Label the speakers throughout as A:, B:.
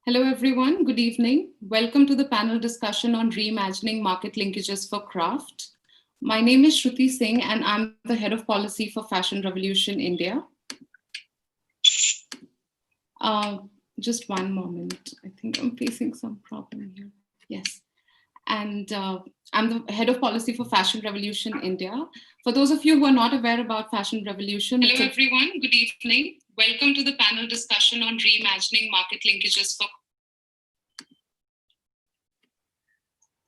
A: Hello, everyone. Good evening. Welcome to the panel discussion on reimagining market linkages for craft. My name is Shruti Singh, and I'm the head of policy for Fashion Revolution India. Just one moment. I think I'm facing some problem here. Yes. And I'm the head of policy for Fashion Revolution India. For those of you who are not aware about Fashion Revolution, hello everyone, good evening. Welcome to the panel discussion on reimagining market linkages for...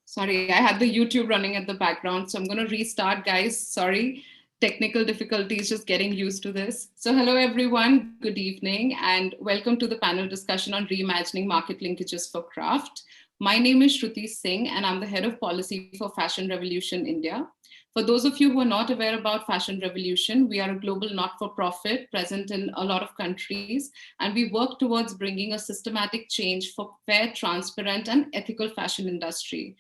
A: Sorry, I had the YouTube running at the background, so I'm going to restart, guys. Sorry, technical difficulties, just getting used to this. So hello everyone, good evening, and welcome to the panel discussion on reimagining market linkages for craft. My name is Shruti Singh, and I'm the head of policy for Fashion Revolution India. For those of you who are not aware about Fashion Revolution, we are a global not-for-profit present in a lot of countries, and we work towards bringing a systematic change for fair, transparent, and ethical fashion industry.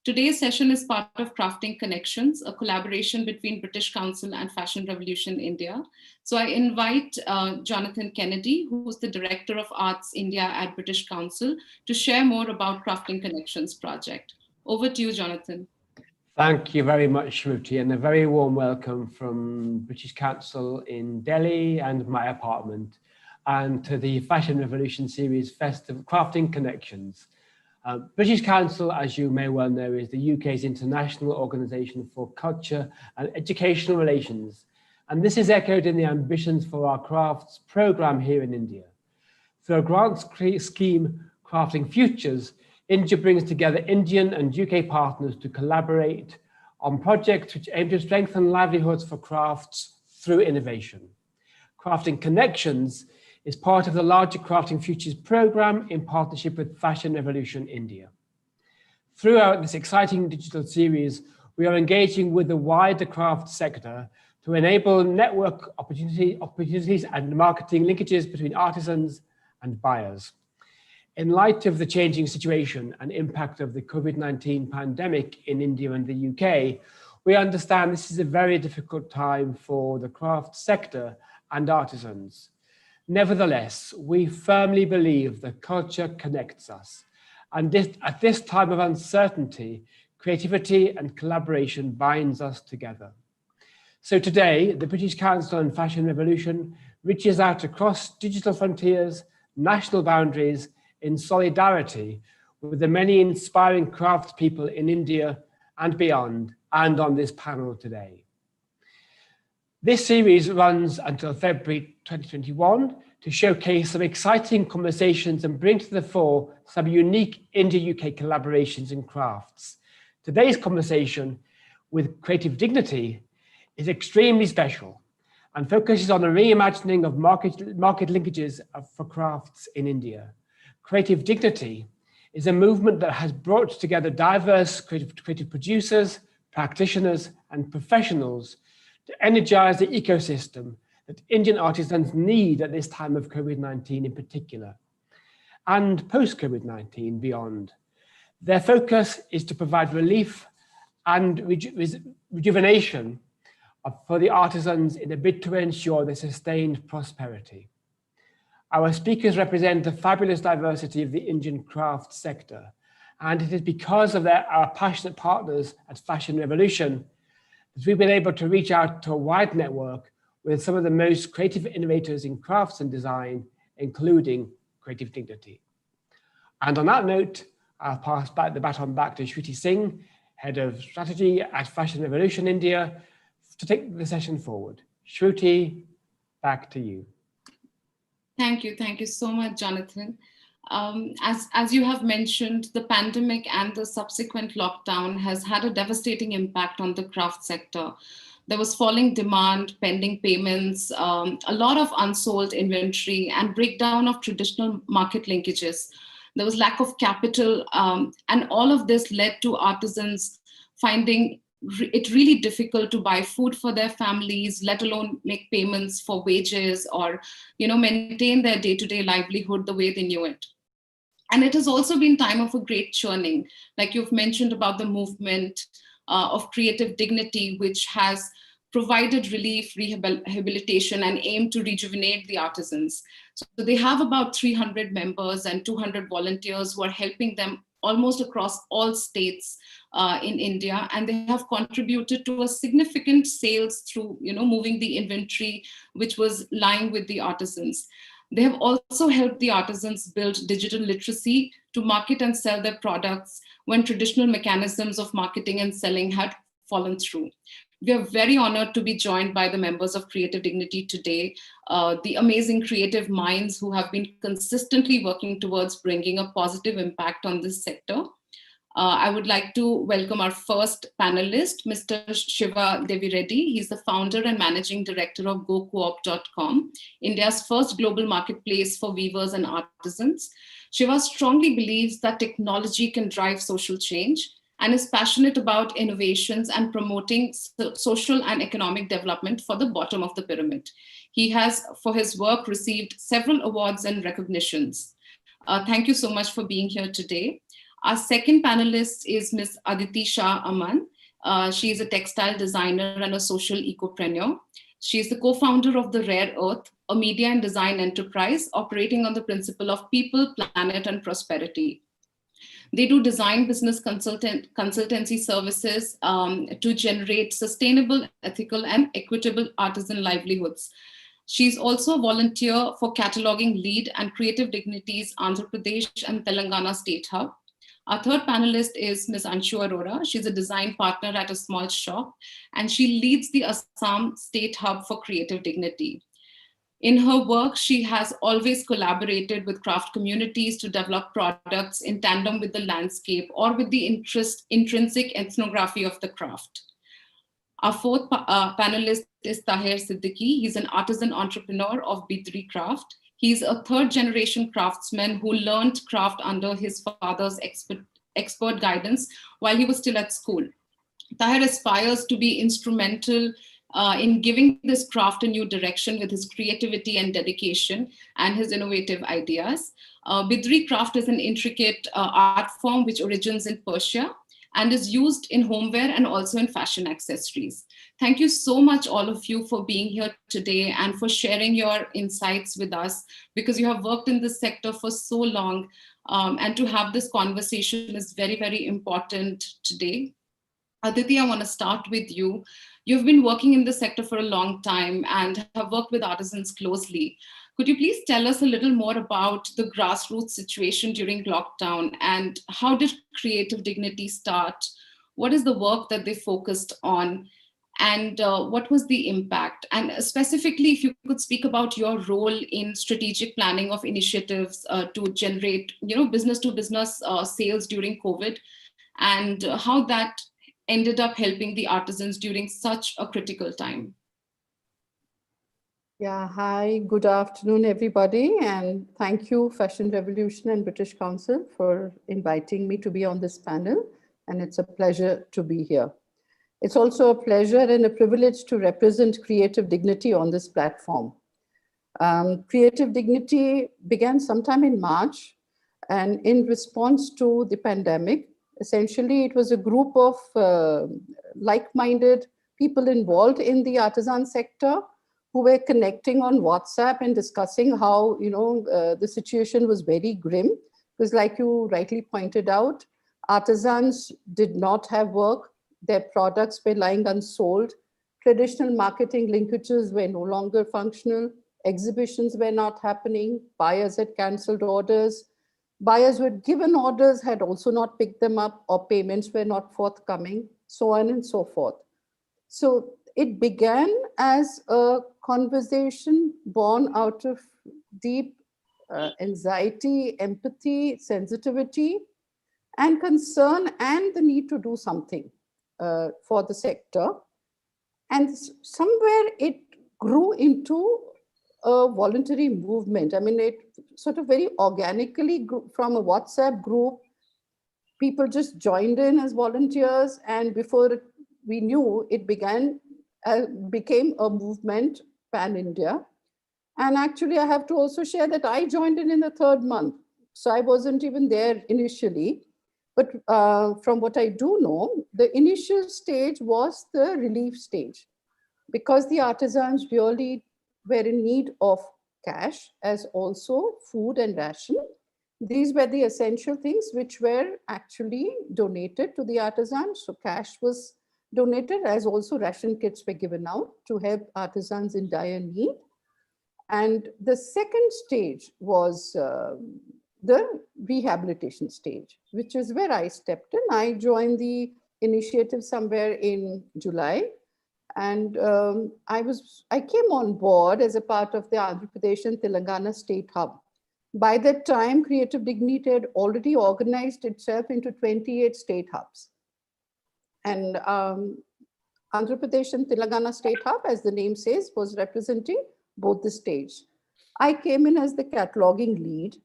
A: Today's session is part of Crafting Connections, a collaboration between British Council and Fashion Revolution India. So I invite Jonathan Kennedy, who's the Director of Arts India at British Council, to share more about Crafting Connections project. Over to you, Jonathan.
B: Thank you very much, Shruti, and a very warm welcome from British Council in Delhi and my apartment, and to the Fashion Revolution Series Festival Crafting Connections. British Council, as you may well know, is the UK's international organisation for culture and educational relations. And this is echoed in the ambitions for our crafts programme here in India. Through a grant scheme, Crafting Futures, India brings together Indian and UK partners to collaborate on projects which aim to strengthen livelihoods for crafts through innovation. Crafting Connections is part of the larger Crafting Futures programme in partnership with Fashion Revolution India. Throughout this exciting digital series, we are engaging with the wider craft sector to enable network opportunities and marketing linkages between artisans and buyers. In light of the changing situation and impact of the COVID-19 pandemic in India and the UK, we understand this is a very difficult time for the craft sector and artisans. Nevertheless, we firmly believe that culture connects us, and at this time of uncertainty, creativity and collaboration binds us together. So today, the British Council and Fashion Revolution reaches out across digital frontiers, national boundaries, in solidarity with the many inspiring craftspeople in India and beyond, and on this panel today. This series runs until February 2021 to showcase some exciting conversations and bring to the fore some unique India-UK collaborations in crafts. Today's conversation with Creative Dignity is extremely special and focuses on the reimagining of market linkages for crafts in India. Creative Dignity is a movement that has brought together diverse creative producers, practitioners, and professionals to energize the ecosystem that Indian artisans need at this time of COVID-19 in particular, and post-COVID-19 beyond. Their focus is to provide relief and rejuvenation for the artisans in a bid to ensure their sustained prosperity. Our speakers represent the fabulous diversity of the Indian craft sector, and it is because of our passionate partners at Fashion Revolution that we've been able to reach out to a wide network with some of the most creative innovators in crafts and design, including Creative Dignity. And on that note, I'll pass the baton back to Shruti Singh, Head of Strategy at Fashion Revolution India, to take the session forward. Shruti, back to you.
A: Thank you so much, Jonathan. As you have mentioned, the pandemic and the subsequent lockdown has had a devastating impact on the craft sector. There was falling demand, pending payments, a lot of unsold inventory, and breakdown of traditional market linkages. There was lack of capital, and all of this led to artisans finding it really difficult to buy food for their families, let alone make payments for wages or, maintain their day-to-day livelihood the way they knew it. And it has also been time of a great churning, like you've mentioned about the movement of Creative Dignity, which has provided relief, rehabilitation, and aimed to rejuvenate the artisans. So they have about 300 members and 200 volunteers who are helping them almost across all states in India, and they have contributed to a significant sales through, moving the inventory which was lying with the artisans. They have also helped the artisans build digital literacy to market and sell their products when traditional mechanisms of marketing and selling had fallen through. We are very honored to be joined by the members of Creative Dignity today, the amazing creative minds who have been consistently working towards bringing a positive impact on this sector. I would like to welcome our first panelist, Mr. Shiva Devireddy. He's the founder and managing director of GoCoop.com, India's first global marketplace for weavers and artisans. Shiva strongly believes that technology can drive social change and is passionate about innovations and promoting social and economic development for the bottom of the pyramid. He has, for his work, received several awards and recognitions. Thank you so much for being here today. Our second panelist is Ms. Aditi Shah Aman. She is a textile designer and a social ecopreneur. She is the co-founder of The Rare Earth, a media and design enterprise operating on the principle of people, planet, and prosperity. They do design business consultancy services to generate sustainable, ethical, and equitable artisan livelihoods. She's also a volunteer for Cataloging Lead and Creative Dignity's Andhra Pradesh and Telangana State Hub. Our third panelist is Ms. Anshu Arora. She's a design partner at a small shop, and she leads the Assam State Hub for Creative Dignity. In her work, she has always collaborated with craft communities to develop products in tandem with the landscape or with the intrinsic ethnography of the craft. Our fourth panelist is Taher Siddiqui. He's an artisan entrepreneur of Bidri craft. He's a third generation craftsman who learned craft under his father's expert guidance while he was still at school. Taher aspires to be instrumental in giving this craft a new direction with his creativity and dedication and his innovative ideas. Bidri craft is an intricate art form which origins in Persia and is used in homeware and also in fashion accessories. Thank you so much, all of you, for being here today and for sharing your insights with us, because you have worked in this sector for so long, and to have this conversation is very, very important today. Aditi, I want to start with you. You've been working in this sector for a long time and have worked with artisans closely. Could you please tell us a little more about the grassroots situation during lockdown, and how did Creative Dignity start? What is the work that they focused on, and what was the impact? And specifically, if you could speak about your role in strategic planning of initiatives to generate, business to business sales during COVID, and how that ended up helping the artisans during such a critical time.
C: Yeah, hi, good afternoon, everybody. And thank you, Fashion Revolution and British Council, for inviting me to be on this panel. And it's a pleasure to be here. It's also a pleasure and a privilege to represent Creative Dignity on this platform. Creative Dignity began sometime in March, and in response to the pandemic. Essentially, it was a group of like-minded people involved in the artisan sector who were connecting on WhatsApp and discussing how, the situation was very grim. Because like you rightly pointed out, artisans did not have work. Their products were lying unsold. Traditional marketing linkages were no longer functional. Exhibitions were not happening. Buyers had cancelled orders. Buyers who had given orders had also not picked them up, or payments were not forthcoming, so on and so forth. So it began as a conversation born out of deep anxiety, empathy, sensitivity, and concern, and the need to do something for the sector. And somewhere it grew into a voluntary movement. I mean, it sort of very organically grew from a WhatsApp group. People just joined in as volunteers, and before we knew, it became a movement pan-India. And actually, I have to also share that I joined in the third month. So I wasn't even there initially. But from what I do know, the initial stage was the relief stage. because the artisans really were in need of cash as also food and ration. These were the essential things which were actually donated to the artisans. So cash was donated, as also ration kits were given out to help artisans in dire need. And the second stage was the rehabilitation stage, which is where I stepped in. I joined the initiative somewhere in July. And I came on board as a part of the Andhra Pradesh and Telangana State Hub. By that time, Creative Dignity had already organized itself into 28 state hubs. And Andhra Pradesh and Telangana State Hub, as the name says, was representing both the states. I came in as the cataloging lead,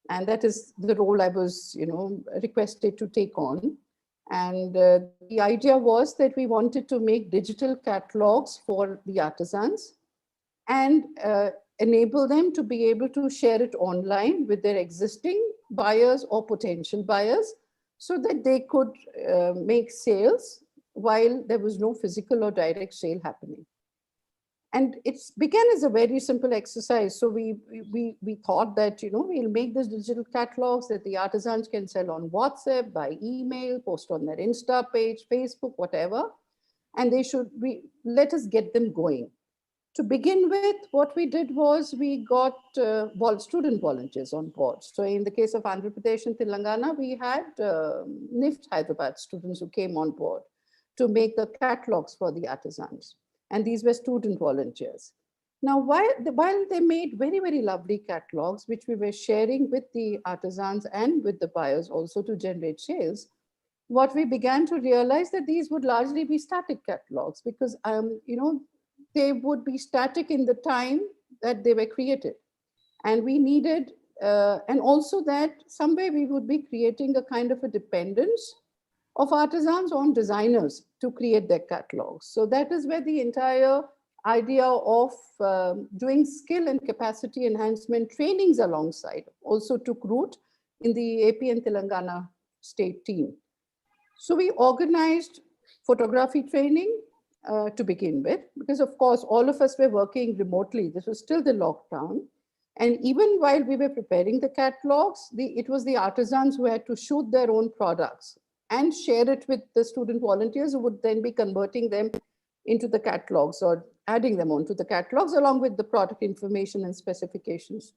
C: and that is the role I was, requested to take on. And the idea was that we wanted to make digital catalogs for the artisans and enable them to be able to share it online with their existing buyers or potential buyers so that they could make sales while there was no physical or direct sale happening. And it began as a very simple exercise. So we thought that, we'll make this digital catalogs that the artisans can sell on WhatsApp, by email, post on their Insta page, Facebook, whatever. And let us get them going. To begin with, what we did was we got student volunteers on board. So in the case of Andhra Pradesh and Telangana, we had NIFT Hyderabad students who came on board to make the catalogs for the artisans. And these were student volunteers. Now, while they made very, very lovely catalogs, which we were sharing with the artisans and with the buyers also to generate sales, what we began to realize that these would largely be static catalogs because, they would be static in the time that they were created. And we needed, and also that somewhere we would be creating a kind of a dependence of artisans on designers to create their catalogs. So that is where the entire idea of doing skill and capacity enhancement trainings alongside also took root in the AP and Telangana state team. So we organized photography training to begin with, because of course, all of us were working remotely. This was still the lockdown. And even while we were preparing the catalogs, it was the artisans who had to shoot their own products and share it with the student volunteers who would then be converting them into the catalogs or adding them onto the catalogs along with the product information and specifications.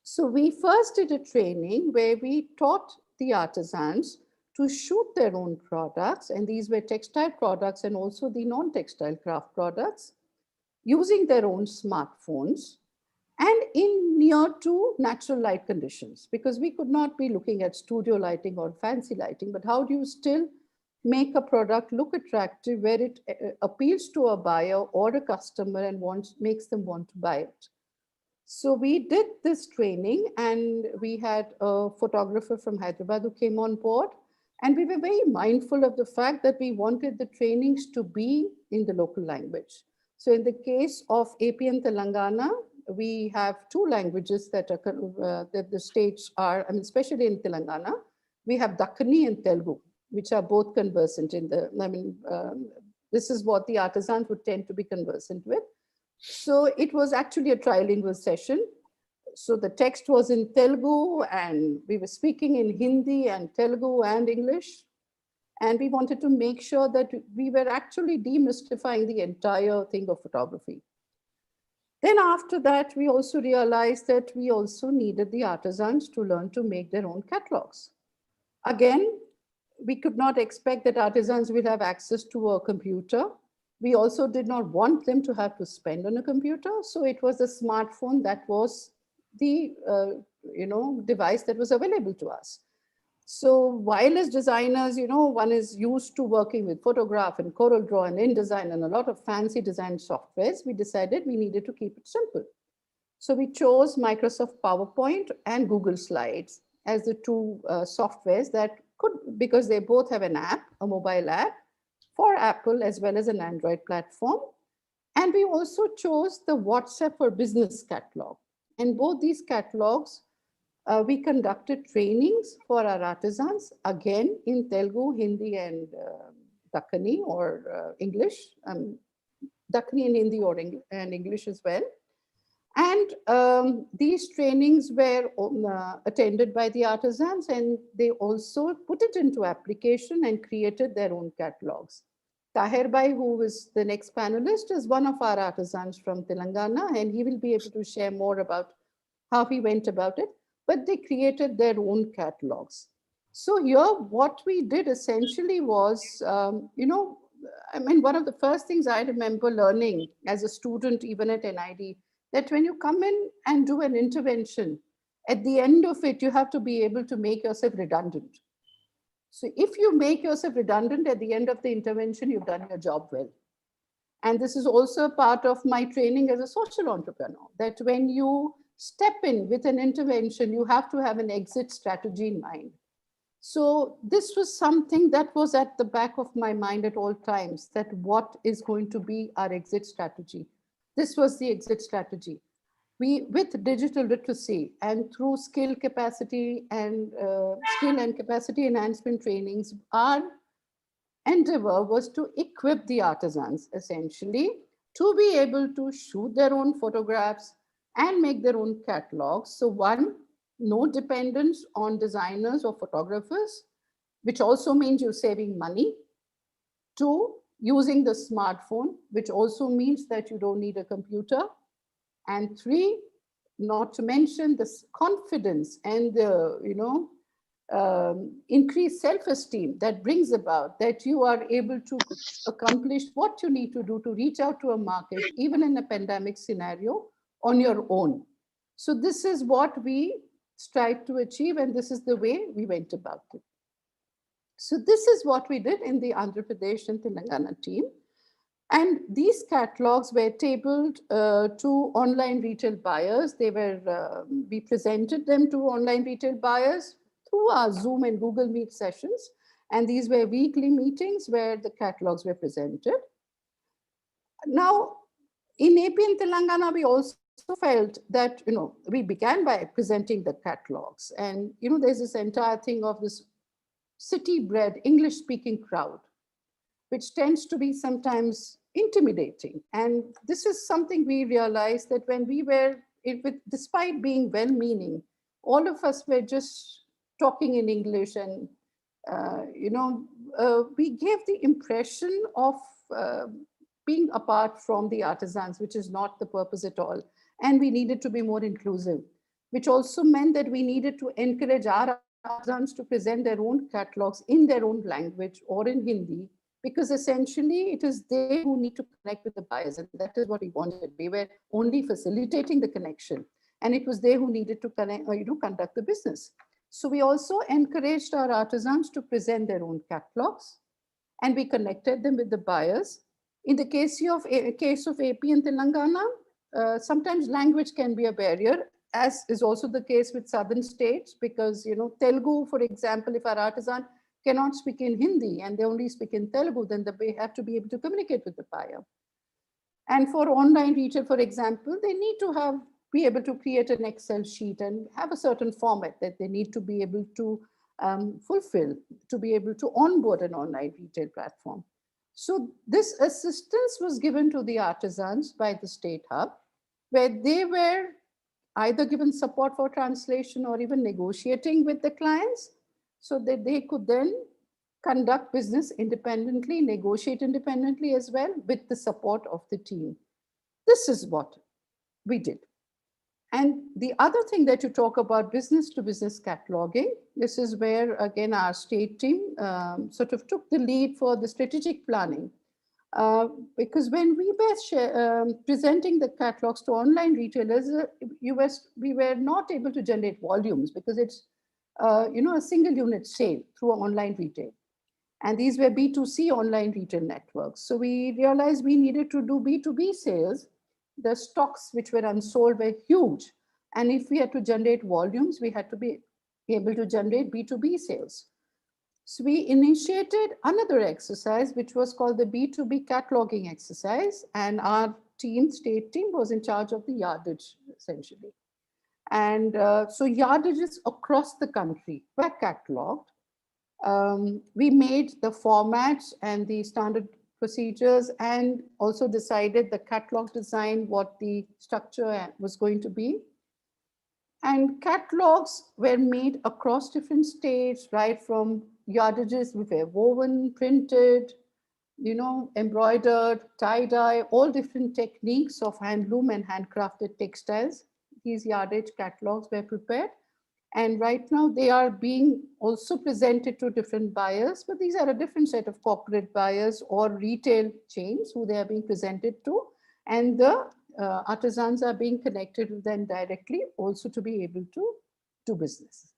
C: So we first did a training where we taught the artisans to shoot their own products, and these were textile products and also the non-textile craft products, using their own smartphones and in near to natural light conditions, because we could not be looking at studio lighting or fancy lighting, but how do you still make a product look attractive where it appeals to a buyer or a customer and makes them want to buy it. So we did this training, and we had a photographer from Hyderabad who came on board, and we were very mindful of the fact that we wanted the trainings to be in the local language. So in the case of AP and Telangana, we have two languages that the states are, especially in Telangana, we have Dakkani and Telugu, which are both conversant in this is what the artisans would tend to be conversant with. So it was actually a trilingual session. So the text was in Telugu and we were speaking in Hindi and Telugu and English. And we wanted to make sure that we were actually demystifying the entire thing of photography. Then after that, we also realized that we also needed the artisans to learn to make their own catalogs. Again, we could not expect that artisans will have access to a computer. We also did not want them to have to spend on a computer. So it was a smartphone that was the device that was available to us. So while as designers, one is used to working with Photograph and CorelDRAW and InDesign and a lot of fancy design softwares, we decided we needed to keep it simple. So we chose Microsoft PowerPoint and Google Slides as the two softwares that could, because they both have an app, a mobile app for Apple as well as an Android platform. And we also chose the WhatsApp for Business catalog. And both these catalogs, we conducted trainings for our artisans, again in Telugu, Hindi, and Dakkani or English. Dakhini in Hindi or and English as well. And these trainings were attended by the artisans, and they also put it into application and created their own catalogs. Taher Bhai, who is the next panelist, is one of our artisans from Telangana, and he will be able to share more about how he went about it. But they created their own catalogs. So here, what we did essentially was, I mean, one of the first things I remember learning as a student, even at NID, that when you come in and do an intervention, at the end of it, you have to be able to make yourself redundant. So if you make yourself redundant at the end of the intervention, you've done your job well. And this is also a part of my training as a social entrepreneur, that when you step in with an intervention, you have to have an exit strategy in mind. So this was something that was at the back of my mind at all times, that what is going to be our exit strategy. This was the exit strategy. We, with digital literacy and through skill and capacity enhancement trainings, our endeavor was to equip the artisans essentially to be able to shoot their own photographs and make their own catalogs. So one, no dependence on designers or photographers, which also means you're saving money. Two, using the smartphone, which also means that you don't need a computer. And three, not to mention this confidence and the, increased self-esteem that brings about that you are able to accomplish what you need to do to reach out to a market, even in a pandemic scenario, on your own. So this is what we strive to achieve, and this is the way we went about it. So this is what we did in the Andhra Pradesh and Telangana team. And these catalogs were tabled to online retail buyers. We presented them to online retail buyers through our Zoom and Google Meet sessions. And these were weekly meetings where the catalogs were presented. Now, in AP and Telangana, we also felt that, we began by presenting the catalogs. And, there's this entire thing of this city-bred English-speaking crowd, which tends to be sometimes intimidating. And this is something we realized that when we were, despite being well-meaning, all of us were just talking in English and, we gave the impression of being apart from the artisans, which is not the purpose at all. And we needed to be more inclusive, which also meant that we needed to encourage our artisans to present their own catalogs in their own language or in Hindi, because essentially it is they who need to connect with the buyers, and that is what we wanted. We were only facilitating the connection, and it was they who needed to conduct the business. So we also encouraged our artisans to present their own catalogs, and we connected them with the buyers. In the case of AP and Telangana, sometimes language can be a barrier, as is also the case with southern states, because Telugu, for example, if our artisan cannot speak in Hindi and they only speak in Telugu, then they have to be able to communicate with the buyer. And for online retail, for example, they need to be able to create an Excel sheet and have a certain format that they need to be able to fulfill to be able to onboard an online retail platform. So this assistance was given to the artisans by the State Hub, where they were either given support for translation or even negotiating with the clients so that they could then conduct business independently, negotiate independently as well with the support of the team. This is what we did. And the other thing that you talk about, business to business cataloging, this is where, again, our state team sort of took the lead for the strategic planning. Because when we were presenting the catalogs to online retailers, we were not able to generate volumes because it's a single unit sale through online retail. And these were B2C online retail networks. So we realized we needed to do B2B sales. The stocks which were unsold were huge. And if we had to generate volumes, we had to be able to generate B2B sales. So we initiated another exercise, which was called the B2b Cataloging Exercise. And our state team was in charge of the yardage, essentially. And so yardages across the country were cataloged. We made the formats and the standard procedures, and also decided the catalog design, what the structure was going to be. And catalogs were made across different states, right from yardages which were woven, printed, embroidered, tie-dye, all different techniques of handloom and handcrafted textiles. These yardage catalogs were prepared. And right now they are being also presented to different buyers, but these are a different set of corporate buyers or retail chains who they are being presented to. And the artisans are being connected with them directly also to be able to do business.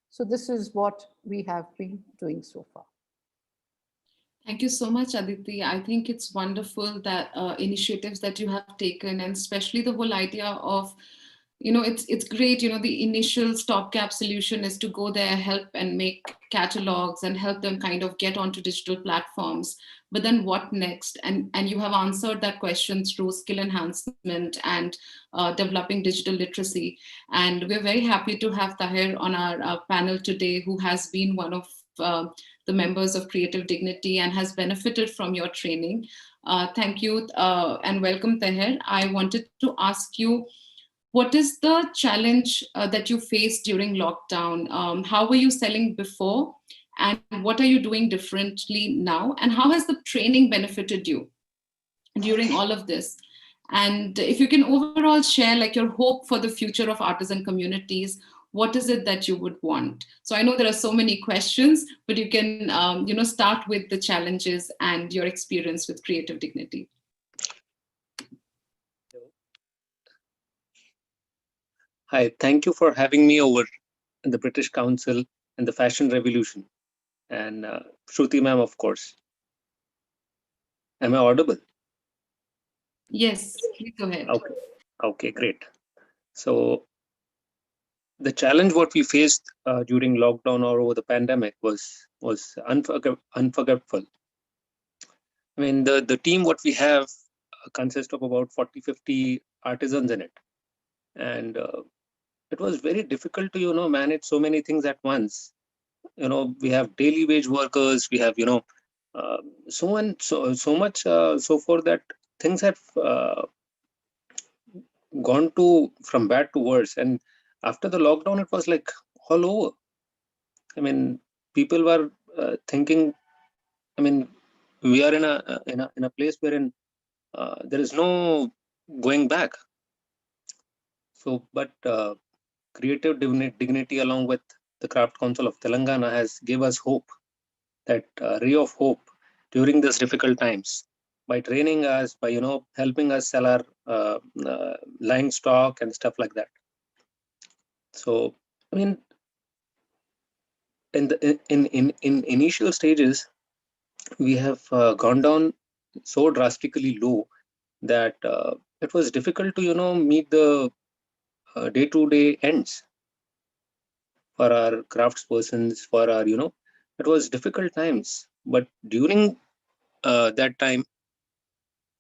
C: So this is what we have been doing so far.
A: Thank you so much, Aditi. I think it's wonderful that initiatives that you have taken, and especially the whole idea of, it's great. The initial stopgap solution is to go there, help and make catalogs and help them kind of get onto digital platforms. But then what next? And you have answered that question through skill enhancement and developing digital literacy. And we're very happy to have Taher on our panel today, who has been one of the members of Creative Dignity and has benefited from your training. Thank you and welcome, Taher. I wanted to ask you, what is the challenge that you faced during lockdown? How were you selling before? And what are you doing differently now? And how has the training benefited you during all of this? And if you can overall share like your hope for the future of artisan communities, what is it that you would want? So I know there are so many questions, but you can start with the challenges and your experience with Creative Dignity.
D: Hi, thank you for having me over in the British Council and the Fashion Revolution. And Shruti ma'am, of course. Am I audible?
A: Yes, please go ahead.
D: Okay, great. So the challenge what we faced during lockdown or over the pandemic was unforgettable. I mean, the team what we have consists of about 40-50 artisans in it. And it was very difficult to, manage so many things at once. We have daily wage workers, we have, so much, so for that things have gone from bad to worse. And after the lockdown, it was like all over. I mean, people were thinking, I mean, we are in a place wherein there is no going back. So, but Creative Dignity along with the Craft Council of Telangana has gave us hope, that ray of hope during these difficult times, by training us, by helping us sell our line stock and stuff like that. So I mean, in initial stages, we have gone down so drastically low that it was difficult to meet the day-to-day ends for our craftspersons, for our it was difficult times. But during that time,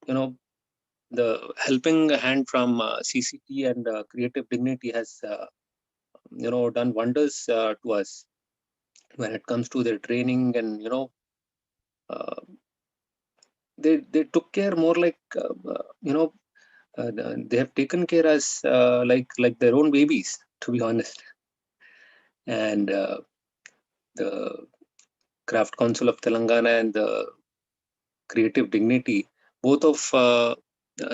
D: the helping hand from CCT and Creative Dignity has done wonders to us when it comes to their training. And they took care more like they have taken care as like their own babies, to be honest. And the Craft Council of Telangana and the Creative Dignity, both of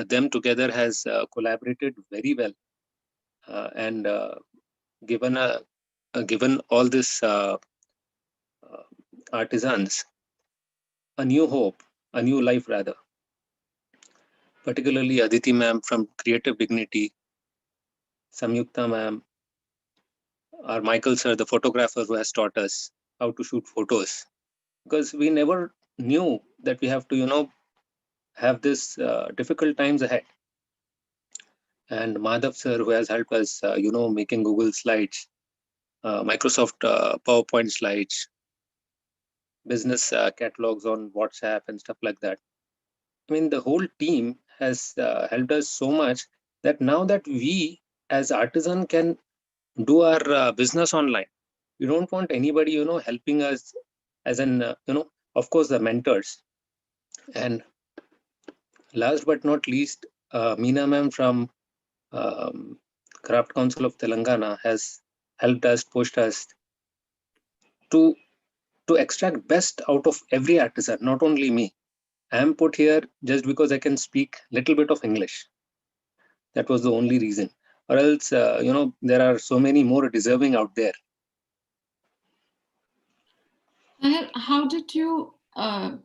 D: them together has collaborated very well and given all this artisans a new hope, a new life rather. Particularly Aditi ma'am from Creative Dignity, Samyukta ma'am, or Michael sir, the photographer who has taught us how to shoot photos, because we never knew that we have to have this difficult times ahead. And Madhav sir, who has helped us making Google slides, Microsoft PowerPoint slides, business catalogs on WhatsApp and stuff like that. I mean, the whole team has helped us so much that now that we as artisan can do our business online. We don't want anybody helping us as of course the mentors, And last but not least, Meena ma'am from um, Craft Council of Telangana has helped us, pushed us to extract best out of every artisan, not only me. I am put here just because I can speak little bit of English. That was the only reason. Or else, there are so many more deserving out there.
A: Taher, how did you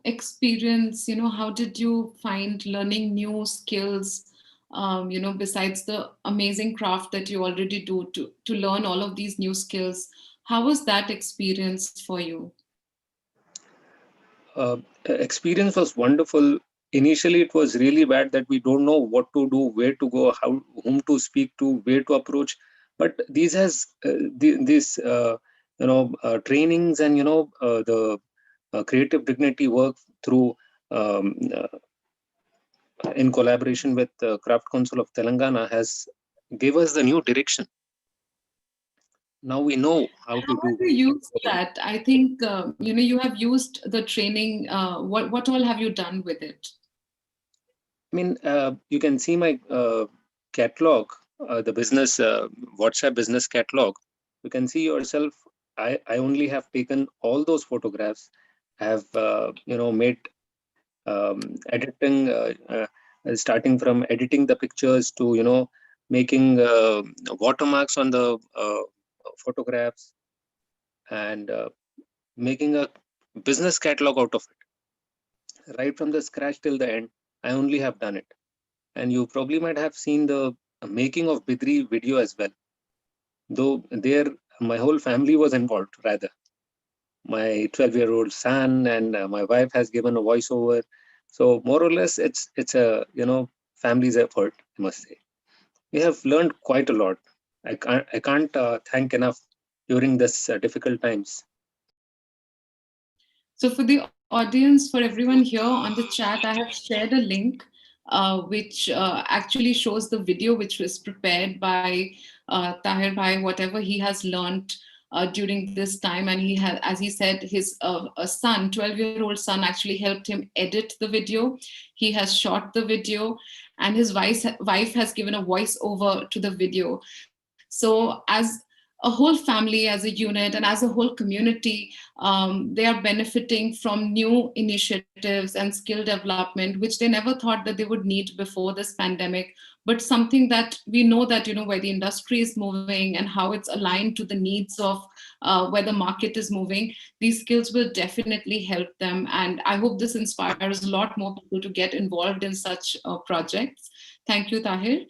A: experience, how did you find learning new skills, besides the amazing craft that you already do to learn all of these new skills? How was that experience for you?
D: Experience was wonderful. Initially, it was really bad that we don't know what to do, where to go, whom to speak to, where to approach. But these trainings and the creative dignity work through um, uh, in collaboration with the Craft Council of Telangana has gave us the new direction. Now we know how
A: How
D: to
A: have
D: do.
A: you used that? I think you have used the training. What all have you done with it?
D: I mean, you can see my catalog, the business WhatsApp business catalog. You can see yourself. I only have taken all those photographs. I have made editing, starting from editing the pictures to making watermarks on the photographs and making a business catalog out of it, right from the scratch till the end. I only have done it. And you probably might have seen the making of Bidri video as well. Though there, my whole family was involved. Rather, my 12-year-old son and my wife has given a voiceover. So more or less, it's a family's effort. I must say we have learned quite a lot. I can't thank enough during this difficult times.
A: So for the audience, for everyone here on the chat, I have shared a link which actually shows the video which was prepared by Taher Bhai, whatever he has learned during this time. And he has, as he said, his a son, 12-year-old son, actually helped him edit the video. He has shot the video, and his wife has given a voiceover to the video. So as a whole family, as a unit, and as a whole community, they are benefiting from new initiatives and skill development, which they never thought that they would need before this pandemic. But something that we know that, where the industry is moving and how it's aligned to the needs of where the market is moving, these skills will definitely help them. And I hope this inspires a lot more people to get involved in such projects. Thank you, Tahir.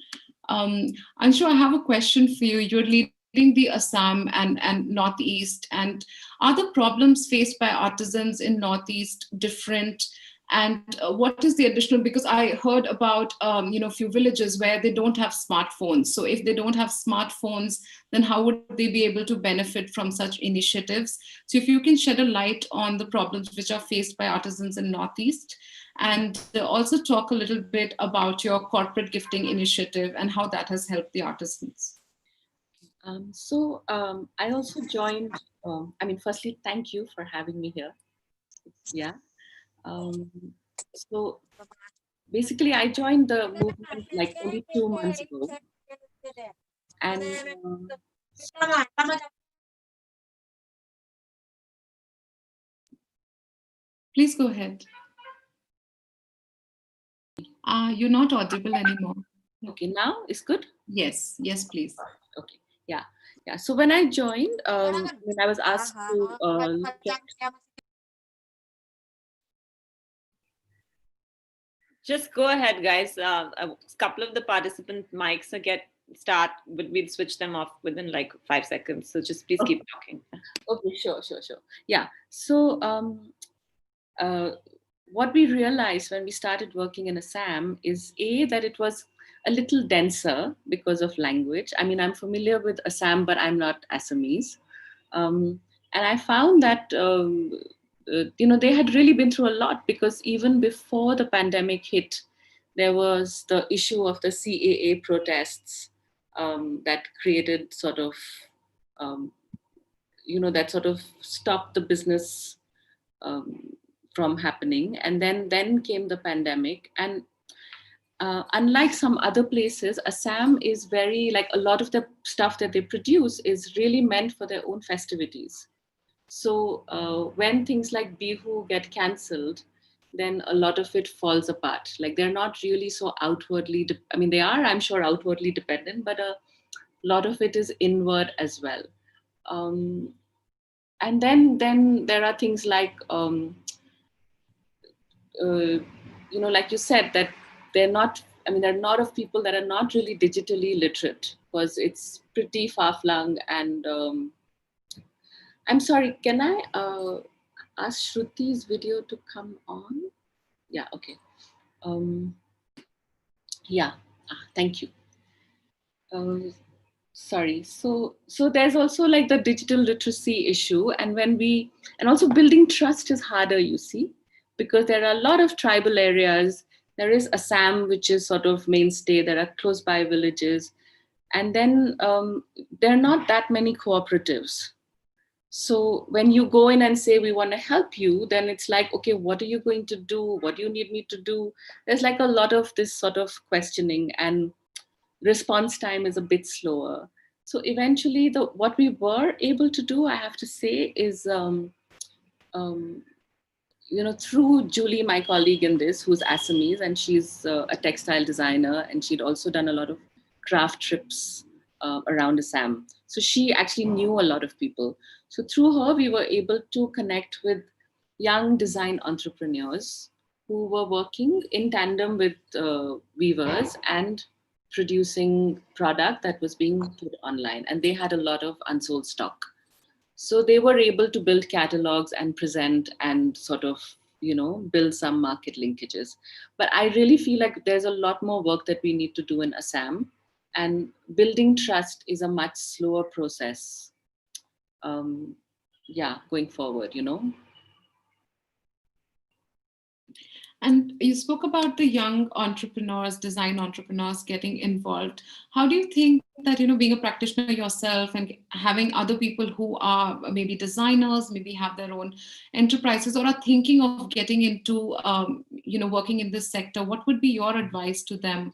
A: Um, Anshu, I have a question for you. You're leading the Assam and Northeast, and are the problems faced by artisans in Northeast different? And what is the additional? Because I heard about a few villages where they don't have smartphones. So if they don't have smartphones, then how would they be able to benefit from such initiatives? So if you can shed a light on the problems which are faced by artisans in Northeast, and also talk a little bit about your corporate gifting initiative and how that has helped the artisans.
E: I also joined. Firstly, thank you for having me here. Yeah. Um, so basically, I joined the movement like only 2 months ago, and
A: Please go ahead. You're not audible anymore.
E: okay, now it's good.
A: Yes, please.
E: Okay, yeah. So when I joined, when I was asked to look at. Just go ahead, guys. A couple of the participant mics start, but we'll switch them off within like 5 seconds. So just please keep talking. Okay, sure. Yeah. So what we realized when we started working in Assam is that it was a little denser because of language. I mean, I'm familiar with Assam, but I'm not Assamese. And I found that they had really been through a lot, because even before the pandemic hit, there was the issue of the CAA protests that created sort of that sort of stopped the business from happening. And then came the pandemic. And unlike some other places, Assam is very, like, a lot of the stuff that they produce is really meant for their own festivities. So when things like Bihu get cancelled, then a lot of it falls apart. Like, they're not really so outwardly, I mean, they are, I'm sure, outwardly dependent, but a lot of it is inward as well. And then there are things like, like you said, that they're not, I mean, there are a lot of people that are not really digitally literate because it's pretty far-flung. And I'm sorry, can I ask Shruti's video to come on? Yeah, okay. Thank you. Sorry. So there's also like the digital literacy issue, and also building trust is harder, you see, because there are a lot of tribal areas. There is Assam, which is sort of mainstay. There are close by villages, and then there are not that many cooperatives. So when you go in and say, we want to help you, then it's like, okay, what are you going to do? What do you need me to do? There's like a lot of this sort of questioning, and response time is a bit slower. So eventually what we were able to do, I have to say, is, through Julie, my colleague in this, who's Assamese, and she's a textile designer, and she'd also done a lot of craft trips around Assam. So she actually knew a lot of people. So through her, we were able to connect with young design entrepreneurs who were working in tandem with weavers and producing product that was being put online. And they had a lot of unsold stock. So they were able to build catalogs and present and sort of, build some market linkages. But I really feel like there's a lot more work that we need to do in Assam, and building trust is a much slower process. Going forward,
A: And you spoke about the young entrepreneurs, design entrepreneurs getting involved. How do you think that, being a practitioner yourself and having other people who are maybe designers, maybe have their own enterprises or are thinking of getting into, working in this sector, what would be your advice to them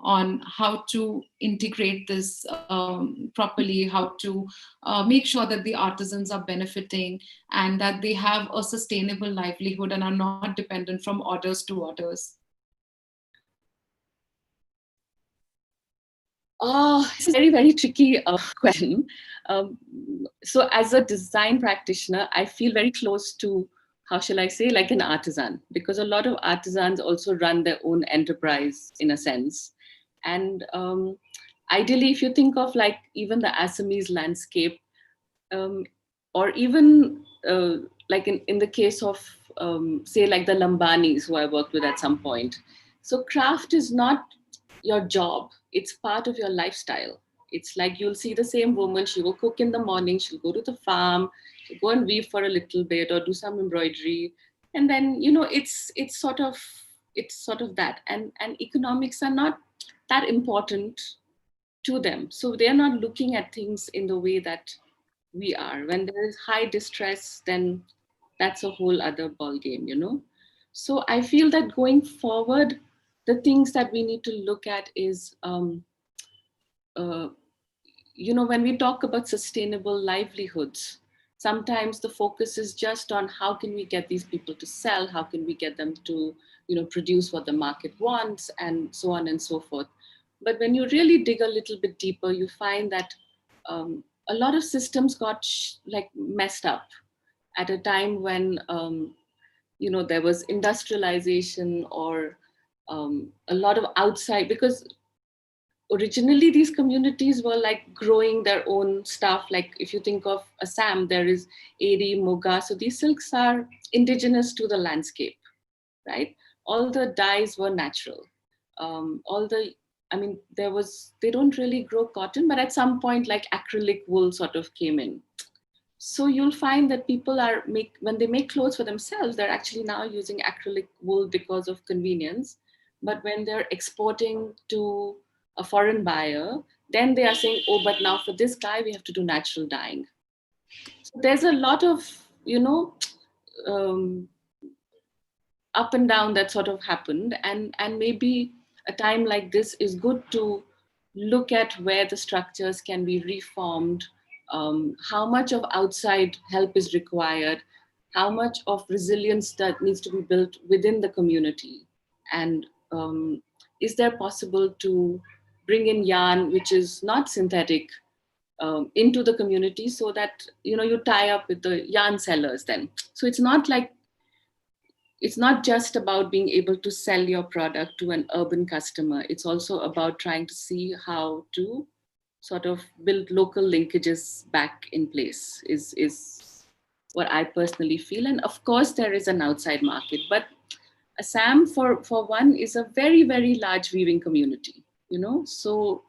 A: on how to integrate this properly, how to make sure that the artisans are benefiting and that they have a sustainable livelihood and are not dependent from orders to orders?
E: It's a very, very tricky question. So as a design practitioner, I feel very close to, how shall I say, like an artisan, because a lot of artisans also run their own enterprise in a sense. And ideally, if you think of like even the Assamese landscape, or even like in the case of, say, like the Lambanis who I worked with at some point. So craft is not your job, it's part of your lifestyle. It's like you'll see the same woman, she will cook in the morning, she'll go to the farm, she'll go and weave for a little bit or do some embroidery. And then, it's sort of that. And economics are not that important to them. So they're not looking at things in the way that we are. When there is high distress, then that's a whole other ball game, So I feel that going forward, the things that we need to look at is, when we talk about sustainable livelihoods, sometimes the focus is just on how can we get these people to sell, how can we get them to, produce what the market wants, and so on and so forth. But when you really dig a little bit deeper, you find that a lot of systems got messed up at a time when there was industrialization or a lot of outside, because originally these communities were like growing their own stuff. Like if you think of Assam, there is Eri, Muga. So these silks are indigenous to the landscape, right? All the dyes were natural. They don't really grow cotton, but at some point like acrylic wool sort of came in. So you'll find that people when they make clothes for themselves, they're actually now using acrylic wool because of convenience. But when they're exporting to a foreign buyer, then they are saying, oh, but now for this guy, we have to do natural dyeing. So there's a lot of, up and down that sort of happened, and maybe a time like this is good to look at where the structures can be reformed, how much of outside help is required, how much of resilience that needs to be built within the community, and is there possible to bring in yarn which is not synthetic into the community, so that you tie up with the yarn sellers then. So it's not just about being able to sell your product to an urban customer. It's also about trying to see how to sort of build local linkages back in place is what I personally feel. And of course, there is an outside market, but Assam, for one, is a very, very large weaving community, so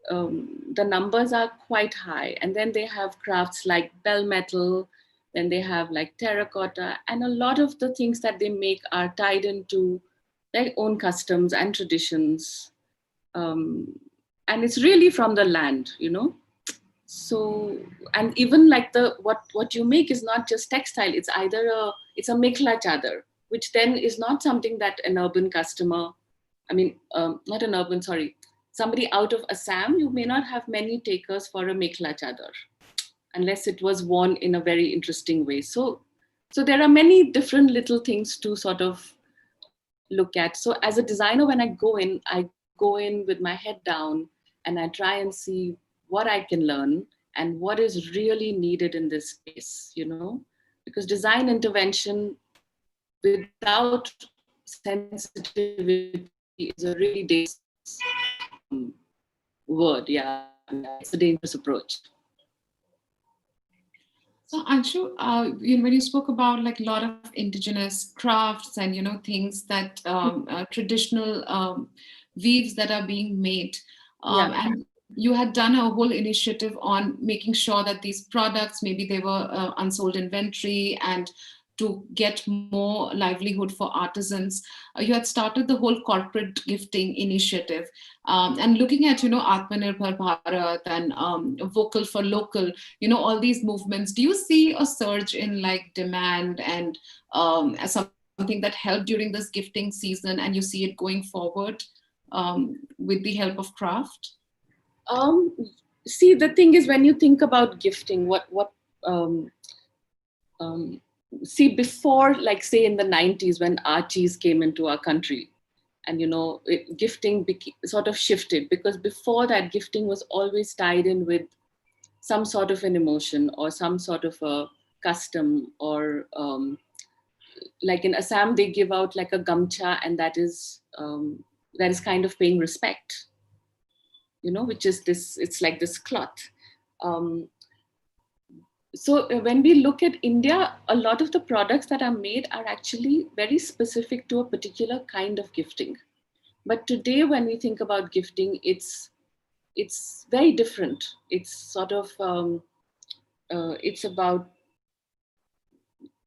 E: the numbers are quite high. And then they have crafts like bell metal, then they have like terracotta, and a lot of the things that they make are tied into their own customs and traditions. And it's really from the land, So, and even like what you make is not just textile, it's either it's a mekhla chadar, which then is not something that an urban customer, not an urban, sorry, somebody out of Assam, you may not have many takers for a mekhla chadar unless it was worn in a very interesting way. So there are many different little things to sort of look at. So as a designer, when I go in with my head down and I try and see what I can learn and what is really needed in this space, because design intervention without sensitivity is a really dangerous word. Yeah, it's a dangerous approach.
A: So Anshu, when you spoke about like a lot of indigenous crafts and things that traditional weaves that are being made, and you had done a whole initiative on making sure that these products, maybe they were unsold inventory, and to get more livelihood for artisans. You had started the whole corporate gifting initiative, and looking at Atmanirbhar Bharat and vocal for local, all these movements. Do you see a surge in like demand and something that helped during this gifting season, and you see it going forward with the help of craft?
E: See, the thing is, when you think about gifting, see, before, like say in the 90s when Archies came into our country, and gifting sort of shifted, because before that, gifting was always tied in with some sort of an emotion or some sort of a custom, or like in Assam they give out like a gamcha, and that is kind of paying respect, which is this, it's like this cloth. So when we look at India, a lot of the products that are made are actually very specific to a particular kind of gifting. But today, when we think about gifting, it's very different. It's sort of, it's about,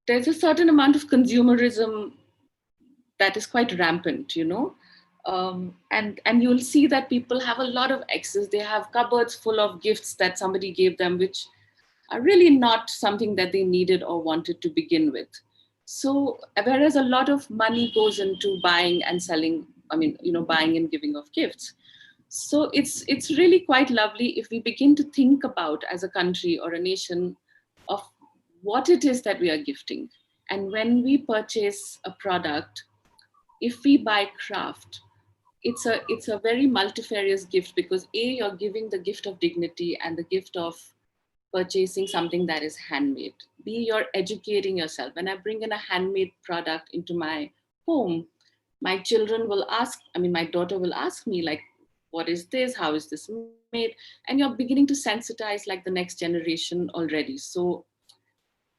E: there's a certain amount of consumerism that is quite rampant, and you'll see that people have a lot of excess. They have cupboards full of gifts that somebody gave them, which are really not something that they needed or wanted to begin with. So whereas a lot of money goes into buying and selling, buying and giving of gifts. So it's really quite lovely if we begin to think about, as a country or a nation, of what it is that we are gifting. And when we purchase a product, if we buy craft, it's a very multifarious gift, because you're giving the gift of dignity and the gift of purchasing something that is handmade. You're educating yourself. When I bring in a handmade product into my home, my children will ask, my daughter will ask me, like, what is this? How is this made? And you're beginning to sensitize like the next generation already. So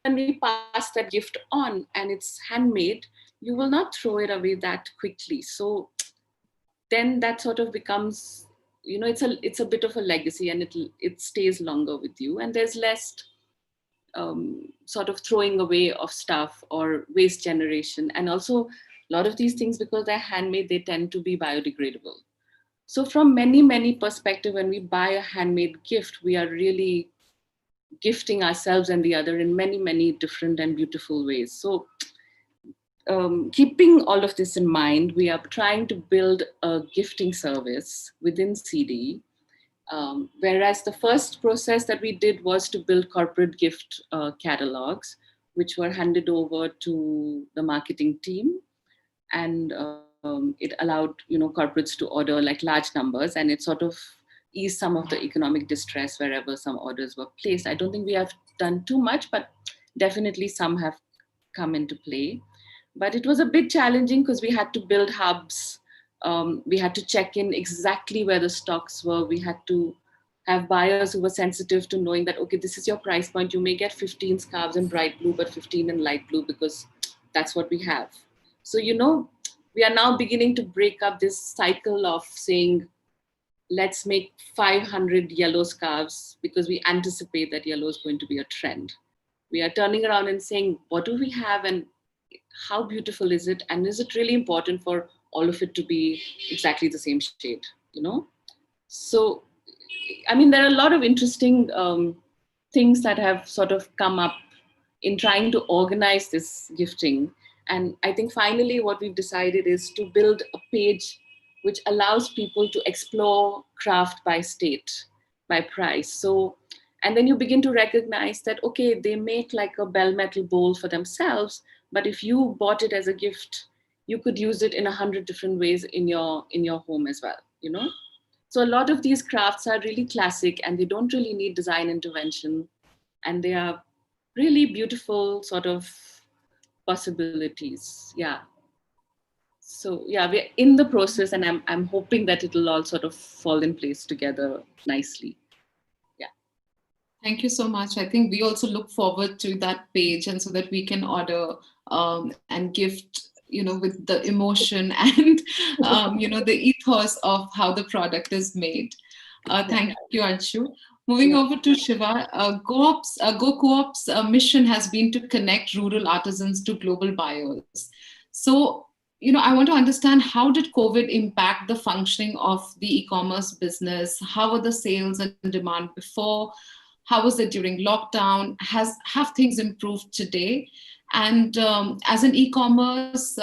E: when we pass that gift on and it's handmade, you will not throw it away that quickly. So then that sort of becomes, it's a bit of a legacy, and it stays longer with you, and there's less sort of throwing away of stuff or waste generation. And also a lot of these things, because they're handmade, they tend to be biodegradable. So from many perspectives, when we buy a handmade gift, we are really gifting ourselves and the other in many different and beautiful ways. So keeping all of this in mind, we are trying to build a gifting service within CD. Whereas the first process that we did was to build corporate gift catalogs, which were handed over to the marketing team, and it allowed corporates to order like large numbers, and it sort of eased some of the economic distress wherever some orders were placed. I don't think we have done too much, but definitely some have come into play. But it was a bit challenging because we had to build hubs. We had to check in exactly where the stocks were. We had to have buyers who were sensitive to knowing that, okay, this is your price point. You may get 15 scarves in bright blue, but 15 in light blue because that's what we have. So, we are now beginning to break up this cycle of saying, let's make 500 yellow scarves because we anticipate that yellow is going to be a trend. We are turning around and saying, what do we have and how beautiful is it? And is it really important for all of it to be exactly the same shade? So, I mean, there are a lot of interesting things that have sort of come up in trying to organize this gifting. And I think finally what we've decided is to build a page which allows people to explore craft by state, by price. So, and then you begin to recognize that, okay, they make like a bell metal bowl for themselves, but if you bought it as a gift, you could use it in 100 different ways in your home as well. So a lot of these crafts are really classic and they don't really need design intervention, and they are really beautiful sort of possibilities. Yeah. So yeah, we're in the process, and I'm hoping that it'll all sort of fall in place together nicely. Yeah.
A: Thank you so much. I think we also look forward to that page, and so that we can order and gift, with the emotion and, the ethos of how the product is made. Thank you, Anshu. Moving over to Shiva, Go Co-op's mission has been to connect rural artisans to global buyers. So, I want to understand, how did COVID impact the functioning of the e-commerce business? How were the sales and demand before? How was it during lockdown? Have things improved today? And as an e-commerce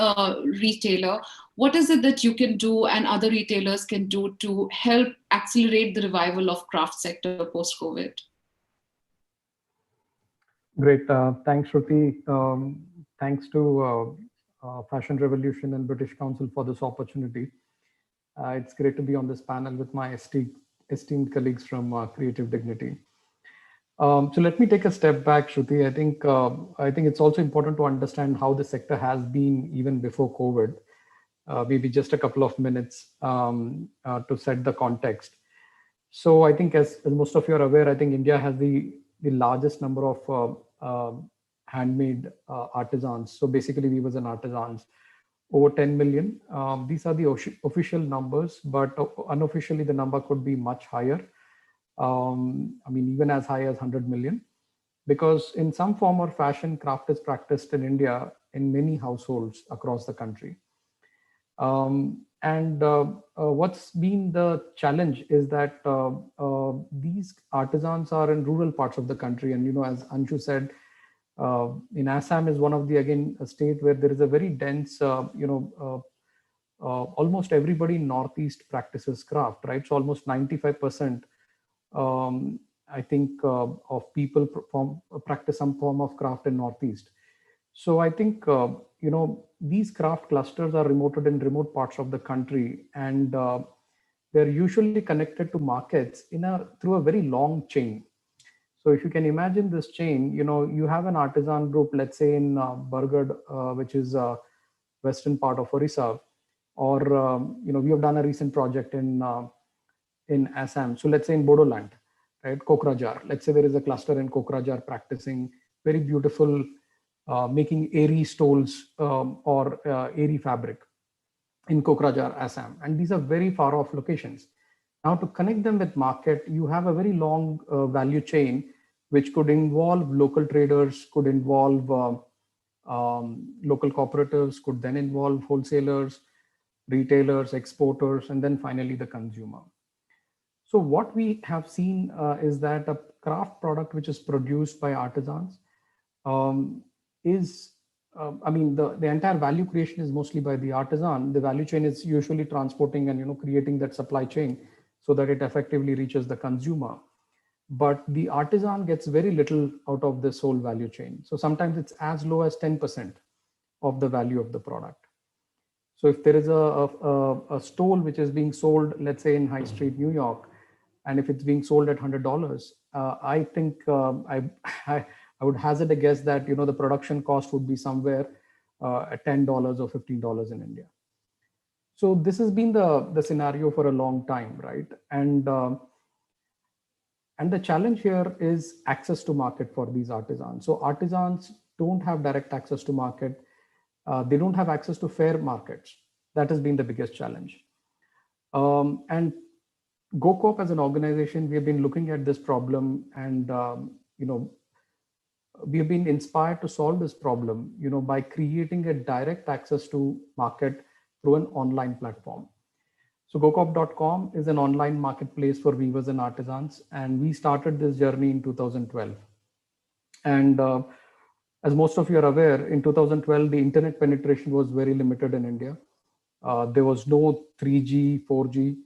A: retailer, what is it that you can do and other retailers can do to help accelerate the revival of craft sector post-COVID?
F: Great. Thanks, Shruti. Thanks to Fashion Revolution and British Council for this opportunity. It's great to be on this panel with my esteemed colleagues from Creative Dignity. So let me take a step back, Shruti. I think it's also important to understand how the sector has been even before COVID. Maybe just a couple of minutes to set the context. So I think, as most of you are aware, I think India has the largest number of handmade artisans. So basically, weavers and artisans, over 10 million. These are the official numbers, but unofficially the number could be much higher. I mean, even as high as 100 million, because in some form or fashion, craft is practiced in India in many households across the country. What's been the challenge is that these artisans are in rural parts of the country. And, as Anshu said, in Assam is one of the, again, a state where there is a very dense, almost everybody in Northeast practices craft, right? So almost 95%, I think, of people practice some form of craft in Northeast. So I think, these craft clusters are in remote parts of the country, and they're usually connected to markets through a very long chain. So if you can imagine this chain, you have an artisan group, let's say in Bargad, which is western part of Orissa, or we have done a recent project in Assam. So let's say in Bodoland, right, Kokrajhar. Let's say there is a cluster in Kokrajhar practicing very beautiful, making airy stoles or airy fabric in Kokrajhar, Assam. And these are very far off locations. Now, to connect them with market, you have a very long value chain, which could involve local traders, could involve local cooperatives, could then involve wholesalers, retailers, exporters, and then finally the consumer. So what we have seen is that a craft product which is produced by artisans is I mean, the entire value creation is mostly by the artisan. The value chain is usually transporting and creating that supply chain so that it effectively reaches the consumer. But the artisan gets very little out of this whole value chain. So sometimes it's as low as 10% of the value of the product. So if there is a stole which is being sold, let's say in High Street, New York, and if it's being sold at $100, I think I would hazard a guess that the production cost would be somewhere at $10 or $15 in India. So this has been the scenario for a long time, right? And the challenge here is access to market for these artisans. So artisans don't have direct access to market. They don't have access to fair markets. That has been the biggest challenge. And GoCorp as an organization, we have been looking at this problem, and we have been inspired to solve this problem, by creating a direct access to market through an online platform. So GoCorp.com is an online marketplace for weavers and artisans, and we started this journey in 2012. And as most of you are aware, in 2012, the internet penetration was very limited in India. There was no 3G, 4G,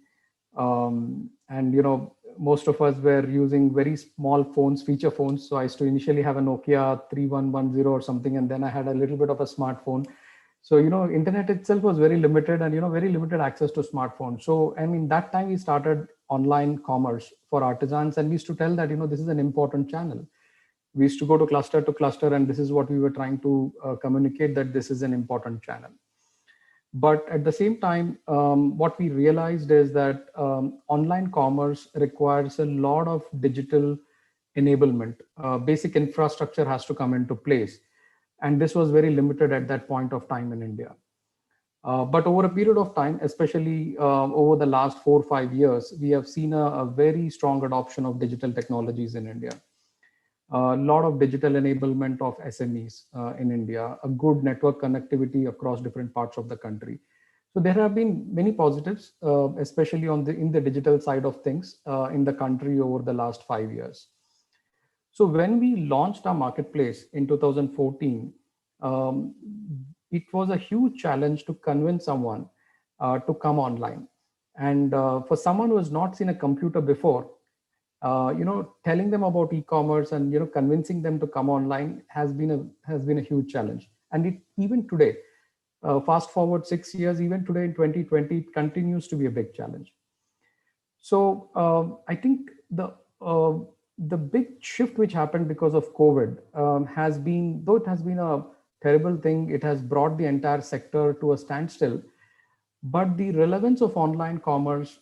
F: and most of us were using very small phones, feature phones. So I used to initially have a Nokia 3110 or something, and then I had a little bit of a smartphone. So internet itself was very limited, and very limited access to smartphones. So I mean, that time we started online commerce for artisans, and we used to tell that this is an important channel. We used to go to cluster, and this is what we were trying to communicate, that this is an important channel. But at the same time, what we realized is that online commerce requires a lot of digital enablement. Basic infrastructure has to come into place. And this was very limited at that point of time in India. But over a period of time, especially over the last 4 or 5 years, we have seen a very strong adoption of digital technologies in India. A lot of digital enablement of SMEs in India, a good network connectivity across different parts of the country. So there have been many positives, especially in the digital side of things in the country over the last 5 years. So when we launched our marketplace in 2014, it was a huge challenge to convince someone to come online. And for someone who has not seen a computer before, telling them about e-commerce and convincing them to come online has been a huge challenge. And even today, fast forward 6 years, even today in 2020, it continues to be a big challenge. So I think the big shift which happened because of COVID has been, though it has been a terrible thing, it has brought the entire sector to a standstill. But the relevance of online commerce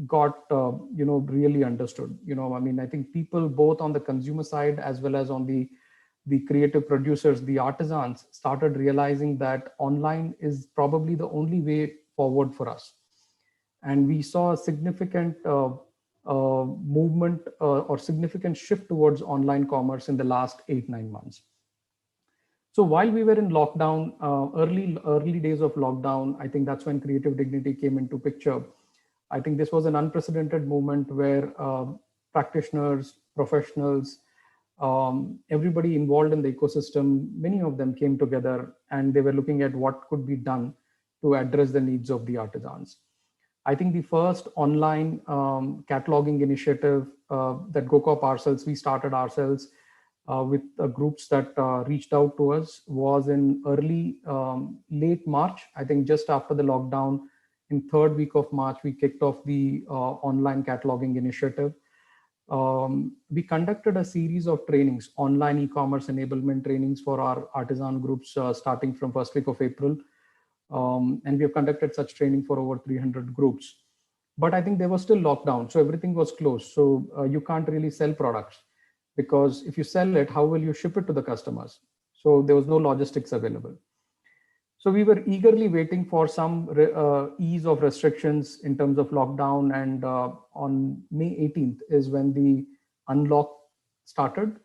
F: got really understood. I mean, I think people both on the consumer side as well as on the creative producers, the artisans, started realizing that online is probably the only way forward for us. And we saw a significant movement or significant shift towards online commerce in the last 8-9 months. So while we were in lockdown, early days of lockdown, I think that's when creative dignity came into picture. I think this was an unprecedented moment where practitioners, professionals, everybody involved in the ecosystem, many of them came together and they were looking at what could be done to address the needs of the artisans. I think the first online cataloging initiative that GoCorp ourselves, we started ourselves with groups that reached out to us was in late March. I think just after the lockdown, in 3rd week of March, we kicked off the online cataloging initiative. We conducted a series of trainings, online e-commerce enablement trainings for our artisan groups starting from 1st week of April. And we have conducted such training for over 300 groups. But I think there was still lockdown, so everything was closed. So you can't really sell products, because if you sell it, how will you ship it to the customers? So there was no logistics available. So we were eagerly waiting for some ease of restrictions in terms of lockdown. And on May 18th is when the unlock started.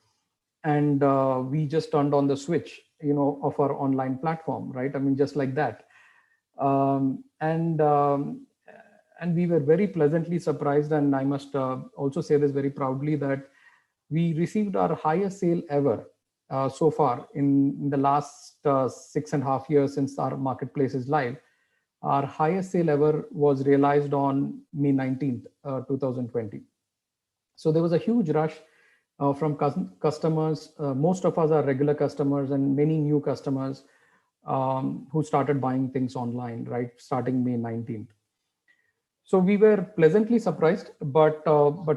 F: And we just turned on the switch, of our online platform, right? I mean, just like that. And we were very pleasantly surprised. And I must also say this very proudly, that we received our highest sale ever so far in the last 6.5 years since our marketplace is live. Our highest sale ever was realized on May 19th, 2020. So there was a huge rush from customers. Most of us are regular customers and many new customers who started buying things online, right, starting May 19th. So we were pleasantly surprised, but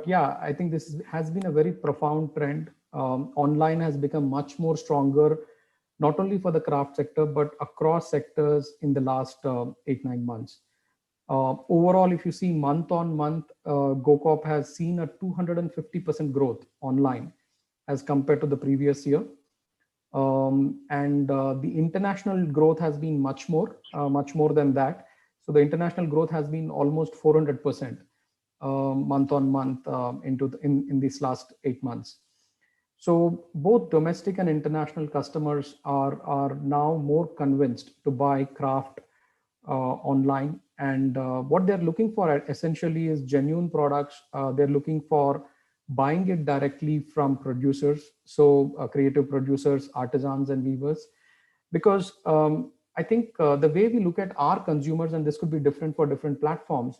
F: yeah, I think this has been a very profound trend. Online has become much more stronger, not only for the craft sector, but across sectors in the last 8-9 months. Overall, if you see month on month, GoCorp has seen a 250% growth online as compared to the previous year. And the international growth has been much more than that. So the international growth has been almost 400% month on month in these last 8 months. So both domestic and international customers are now more convinced to buy craft online, and what they're looking for essentially is genuine products. They're looking for buying it directly from producers, so creative producers, artisans, and weavers, because I think the way we look at our consumers, and this could be different for different platforms,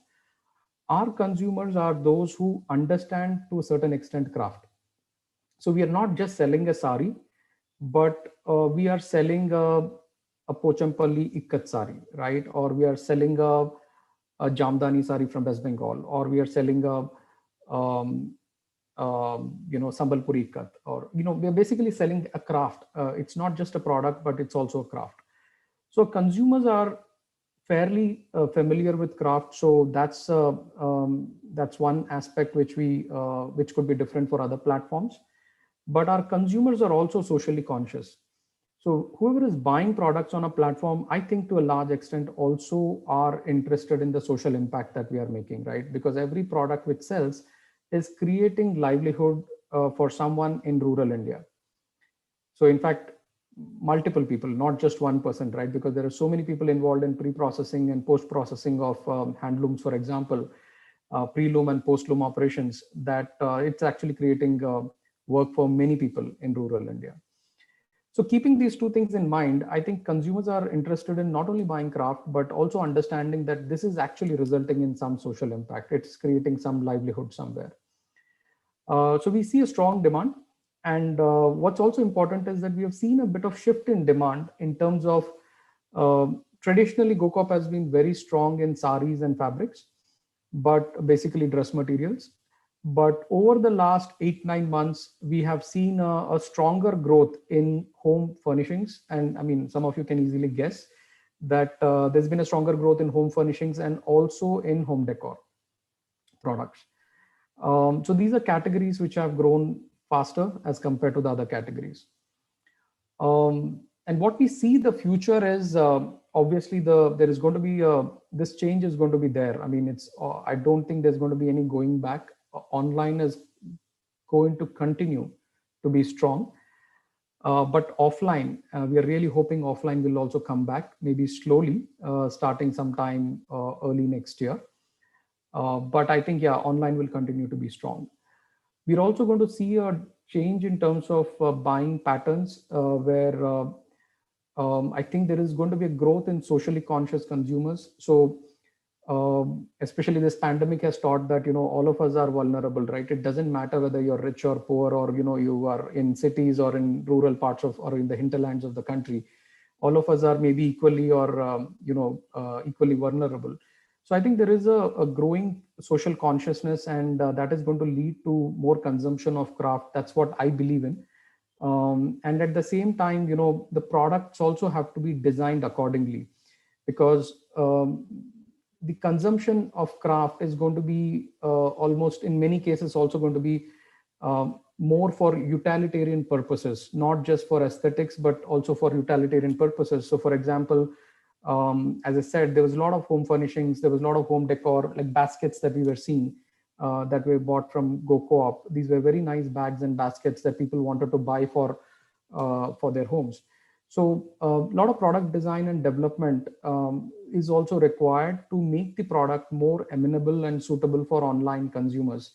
F: our consumers are those who understand to a certain extent craft. So we are not just selling a sari, but we are selling a Pochampalli Ikkat sari, right? Or we are selling a Jamdani sari from West Bengal, or we are selling a Sambalpuri Ikkat, or we are basically selling a craft. It's not just a product, but it's also a craft. So consumers are fairly familiar with craft. So that's one aspect which could be different for other platforms. But our consumers are also socially conscious. So whoever is buying products on a platform, I think to a large extent also are interested in the social impact that we are making, right? Because every product which sells is creating livelihood for someone in rural India. So in fact, multiple people, not just one person, right? Because there are so many people involved in pre-processing and post-processing of handlooms, for example, pre-loom and post-loom operations, that it's actually creating work for many people in rural India. So keeping these two things in mind, I think consumers are interested in not only buying craft, but also understanding that this is actually resulting in some social impact. It's creating some livelihood somewhere. So we see a strong demand. And what's also important is that we have seen a bit of shift in demand in terms of traditionally GoCorp has been very strong in saris and fabrics, but basically dress materials. But over the last 8-9 months, we have seen a stronger growth in home furnishings. And I mean, some of you can easily guess that there's been a stronger growth in home furnishings and also in home decor products. So these are categories which have grown faster as compared to the other categories. And what we see the future is obviously there is going to be this change is going to be there. I mean, I don't think there's going to be any going back. Online is going to continue to be strong, but offline, we are really hoping offline will also come back, maybe slowly, starting sometime early next year. But I think, yeah, online will continue to be strong. We're also going to see a change in terms of buying patterns where I think there is going to be a growth in socially conscious consumers. So especially this pandemic has taught that, all of us are vulnerable, right? It doesn't matter whether you're rich or poor, or, you are in cities or in rural parts or in the hinterlands of the country. All of us are maybe equally or, equally vulnerable. So I think there is a growing social consciousness, and that is going to lead to more consumption of craft. That's what I believe in. And at the same time, the products also have to be designed accordingly, because the consumption of craft is going to be almost in many cases also going to be more for utilitarian purposes, not just for aesthetics, but also for utilitarian purposes. So for example, as I said, there was a lot of home furnishings, there was a lot of home decor, like baskets that we were seeing that we bought from GoCorp. These were very nice bags and baskets that people wanted to buy for their homes. So a lot of product design and development is also required to make the product more amenable and suitable for online consumers.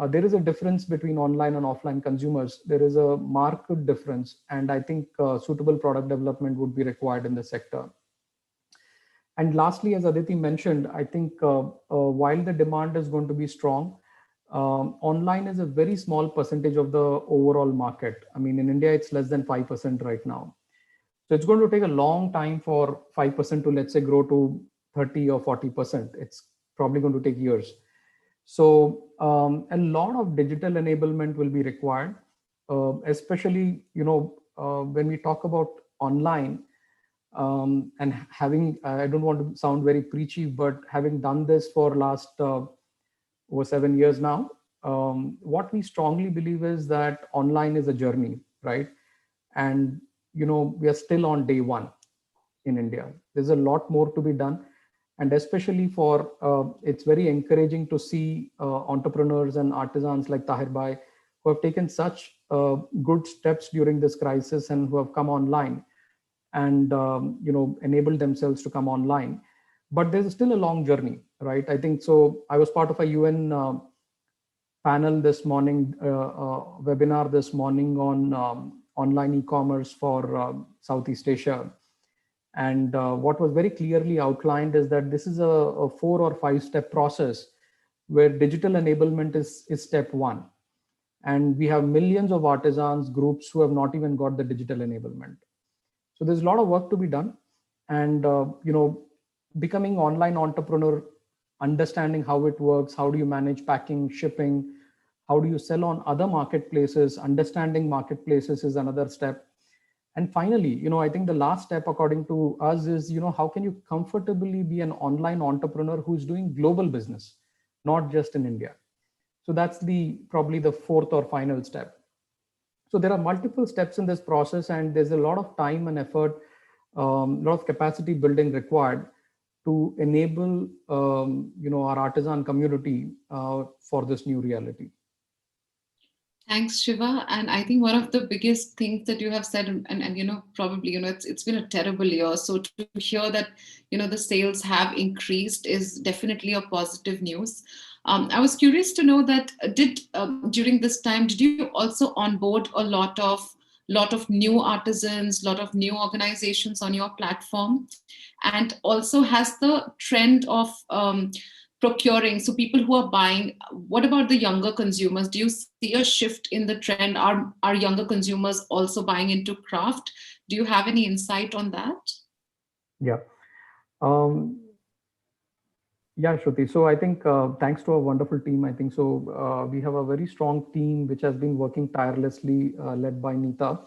F: There is a difference between online and offline consumers. There is a marked difference, and I think suitable product development would be required in the sector. And lastly, as Aditi mentioned, I think while the demand is going to be strong, online is a very small percentage of the overall market. I mean, in India, it's less than 5% right now. So it's going to take a long time for 5% to, let's say, grow to 30 or 40%. It's probably going to take years. So a lot of digital enablement will be required, especially, when we talk about online, and having, I don't want to sound very preachy, but having done this for last over 7 years now, what we strongly believe is that online is a journey, right? And, we are still on day one in India. There's a lot more to be done. And especially it's very encouraging to see entrepreneurs and artisans like Taher Bhai, who have taken such good steps during this crisis and who have come online and enabled themselves to come online. But there's still a long journey, right? I think so. I was part of a UN panel this morning, webinar this morning on online e-commerce for Southeast Asia. And what was very clearly outlined is that this is a 4 or 5 step process where digital enablement is step one. And we have millions of artisans groups who have not even got the digital enablement. So there's a lot of work to be done. And, becoming online entrepreneur, understanding how it works, how do you manage packing, shipping, how do you sell on other marketplaces, understanding marketplaces is another step. And finally, I think the last step according to us is, how can you comfortably be an online entrepreneur who's doing global business, not just in India? So that's probably the fourth or final step. So there are multiple steps in this process, and there's a lot of time and effort, a lot of capacity building required to enable, our artisan community for this new reality.
A: Thanks, Shiva. And I think one of the biggest things that you have said, and probably, it's been a terrible year. So to hear that, the sales have increased is definitely a positive news. I was curious to know that during this time, did you also onboard a lot of new artisans, lot of new organizations on your platform? And also, has the trend of procuring, so people who are buying, what about the younger consumers? Do you see a shift in the trend? Are younger consumers also buying into craft? Do you have any insight on that?
F: Yeah. Yeah, Shruti. So I think thanks to our wonderful team, I think so we have a very strong team which has been working tirelessly, led by Nita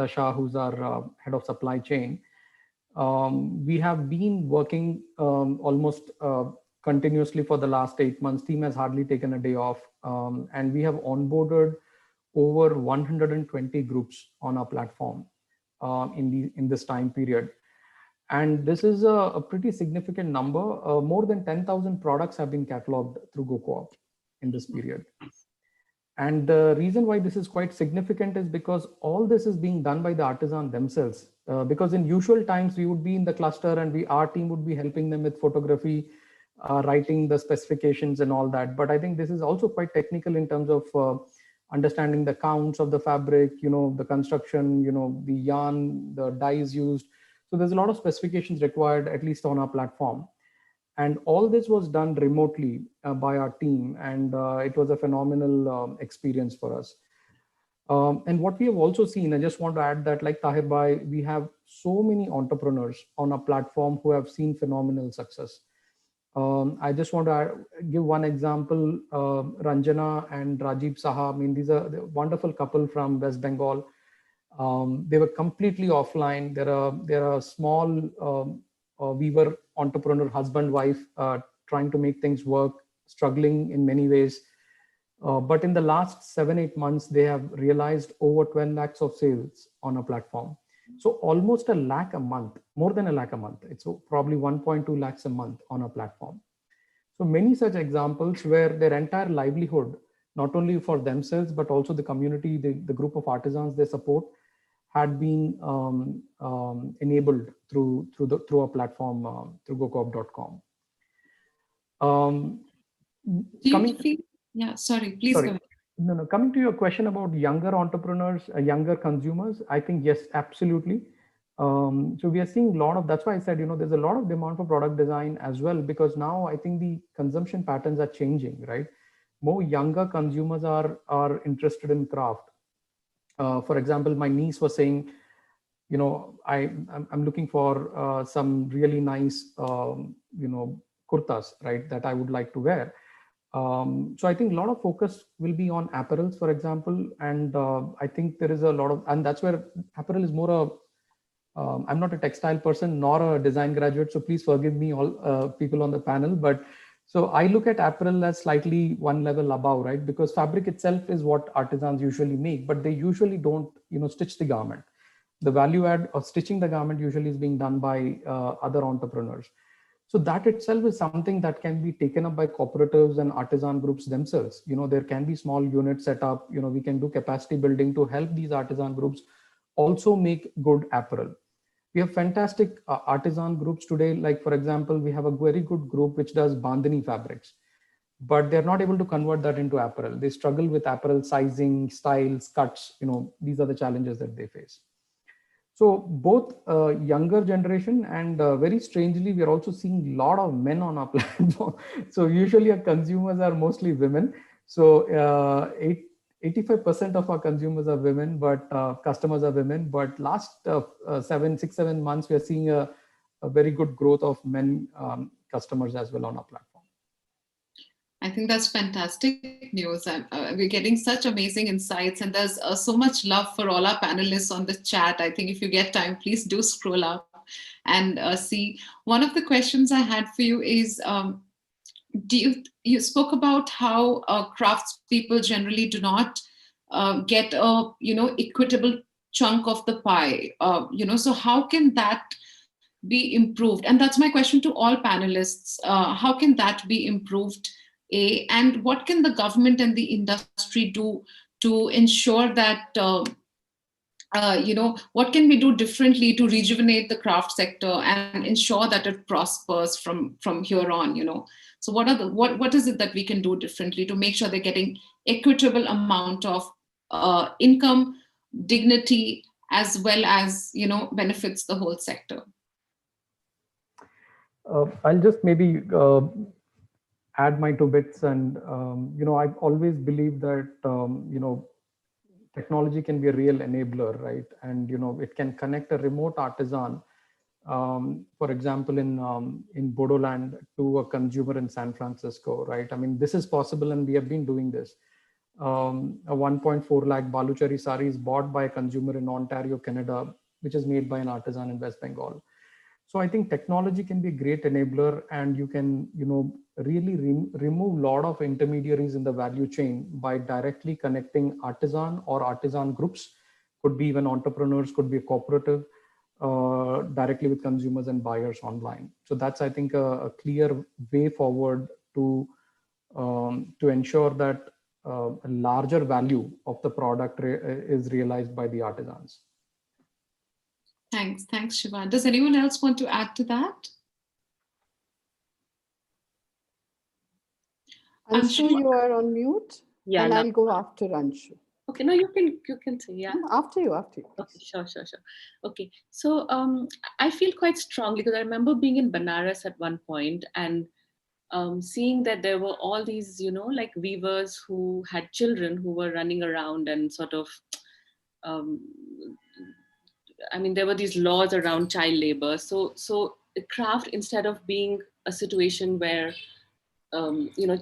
F: Shah, who's our head of supply chain. We have been working almost continuously for the last 8 months. Team has hardly taken a day off, and we have onboarded over 120 groups on our platform in this time period. And this is a pretty significant number. More than 10,000 products have been cataloged through GoCoop in this period. And the reason why this is quite significant is because all this is being done by the artisan themselves. Because in usual times, we would be in the cluster and our team would be helping them with photography, writing the specifications and all that. But I think this is also quite technical in terms of understanding the counts of the fabric, the construction, the yarn, the dyes used. So there's a lot of specifications required, at least on our platform. And all this was done remotely by our team. And it was a phenomenal experience for us. And what we have also seen, I just want to add that, like Taher Bhai, we have so many entrepreneurs on our platform who have seen phenomenal success. I just want to give one example. Ranjana and Rajiv Saha, I mean, these are a wonderful couple from West Bengal. They were completely offline. They're a small weaver entrepreneur, husband, wife, trying to make things work, struggling in many ways. But in the last 7-8 months, they have realized over 12 lakhs of sales on a platform. So almost 1 lakh a month, more than 1 lakh a month. It's probably 1.2 lakhs a month on a platform. So many such examples where their entire livelihood, not only for themselves, but also the community, the group of artisans they support, had been enabled through our platform, through gocoop.com.
A: Yeah, sorry, please
F: Sorry.
A: go ahead.
F: No. Coming to your question about younger entrepreneurs, younger consumers, I think yes, absolutely. So we are seeing a lot of. That's why I said, there's a lot of demand for product design as well, because now I think the consumption patterns are changing, right? More younger consumers are interested in craft. For example, my niece was saying, I'm looking for some really nice, kurtas, right, that I would like to wear. So I think a lot of focus will be on apparels, for example, and I think there is a lot of, and that's where apparel is more I'm not a textile person nor a design graduate, so please forgive me, all people on the panel. But so I look at apparel as slightly one level above, right? Because fabric itself is what artisans usually make, but they usually don't, stitch the garment. The value add of stitching the garment usually is being done by other entrepreneurs. So that itself is something that can be taken up by cooperatives and artisan groups themselves. There can be small units set up. We can do capacity building to help these artisan groups also make good apparel. We have fantastic artisan groups today. Like, for example, we have a very good group which does bandhani fabrics, but they're not able to convert that into apparel. They struggle with apparel sizing, styles, cuts. These are the challenges that they face. So both younger generation and very strangely, we are also seeing a lot of men on our platform. So usually our consumers are mostly women. So 85% of our consumers are women, but customers are women. But last 7 months, we are seeing a very good growth of men customers as well on our platform.
A: I think that's fantastic news. We're getting such amazing insights, and there's so much love for all our panelists on the chat. I think if you get time, please do scroll up and see. One of the questions I had for you is, you spoke about how craftspeople generally do not get a equitable chunk of the pie. So how can that be improved? And that's my question to all panelists. How can that be improved? And what can the government and the industry do to ensure that what can we do differently to rejuvenate the craft sector and ensure that it prospers from here on? So what is it that we can do differently to make sure they're getting equitable amount of income, dignity, as well as benefits the whole sector?
F: I'll just maybe add my 2 bits, and I've always believed that technology can be a real enabler, right? And it can connect a remote artisan, for example, in Bodoland, to a consumer in San Francisco, right? I mean, this is possible, and we have been doing this. A 1.4 lakh Baluchari sari is bought by a consumer in Ontario, Canada, which is made by an artisan in West Bengal. So I think technology can be a great enabler, and you can, really remove a lot of intermediaries in the value chain by directly connecting artisan or artisan groups, could be even entrepreneurs, could be a cooperative, directly with consumers and buyers online. So that's, I think, a clear way forward to ensure that a larger value of the product is realized by the artisans.
A: Thanks, Shiva. Does anyone else want to add to that?
C: Anshu, you are on mute.
E: Yeah,
C: and
E: no.
C: I'll go after Anshu.
E: Okay, no, you can say, yeah.
C: No, after you.
E: Okay, sure. Okay, so I feel quite strongly because I remember being in Banaras at one point and seeing that there were all these, like weavers who had children who were running around and sort of, there were these laws around child labor. So the craft, instead of being a situation where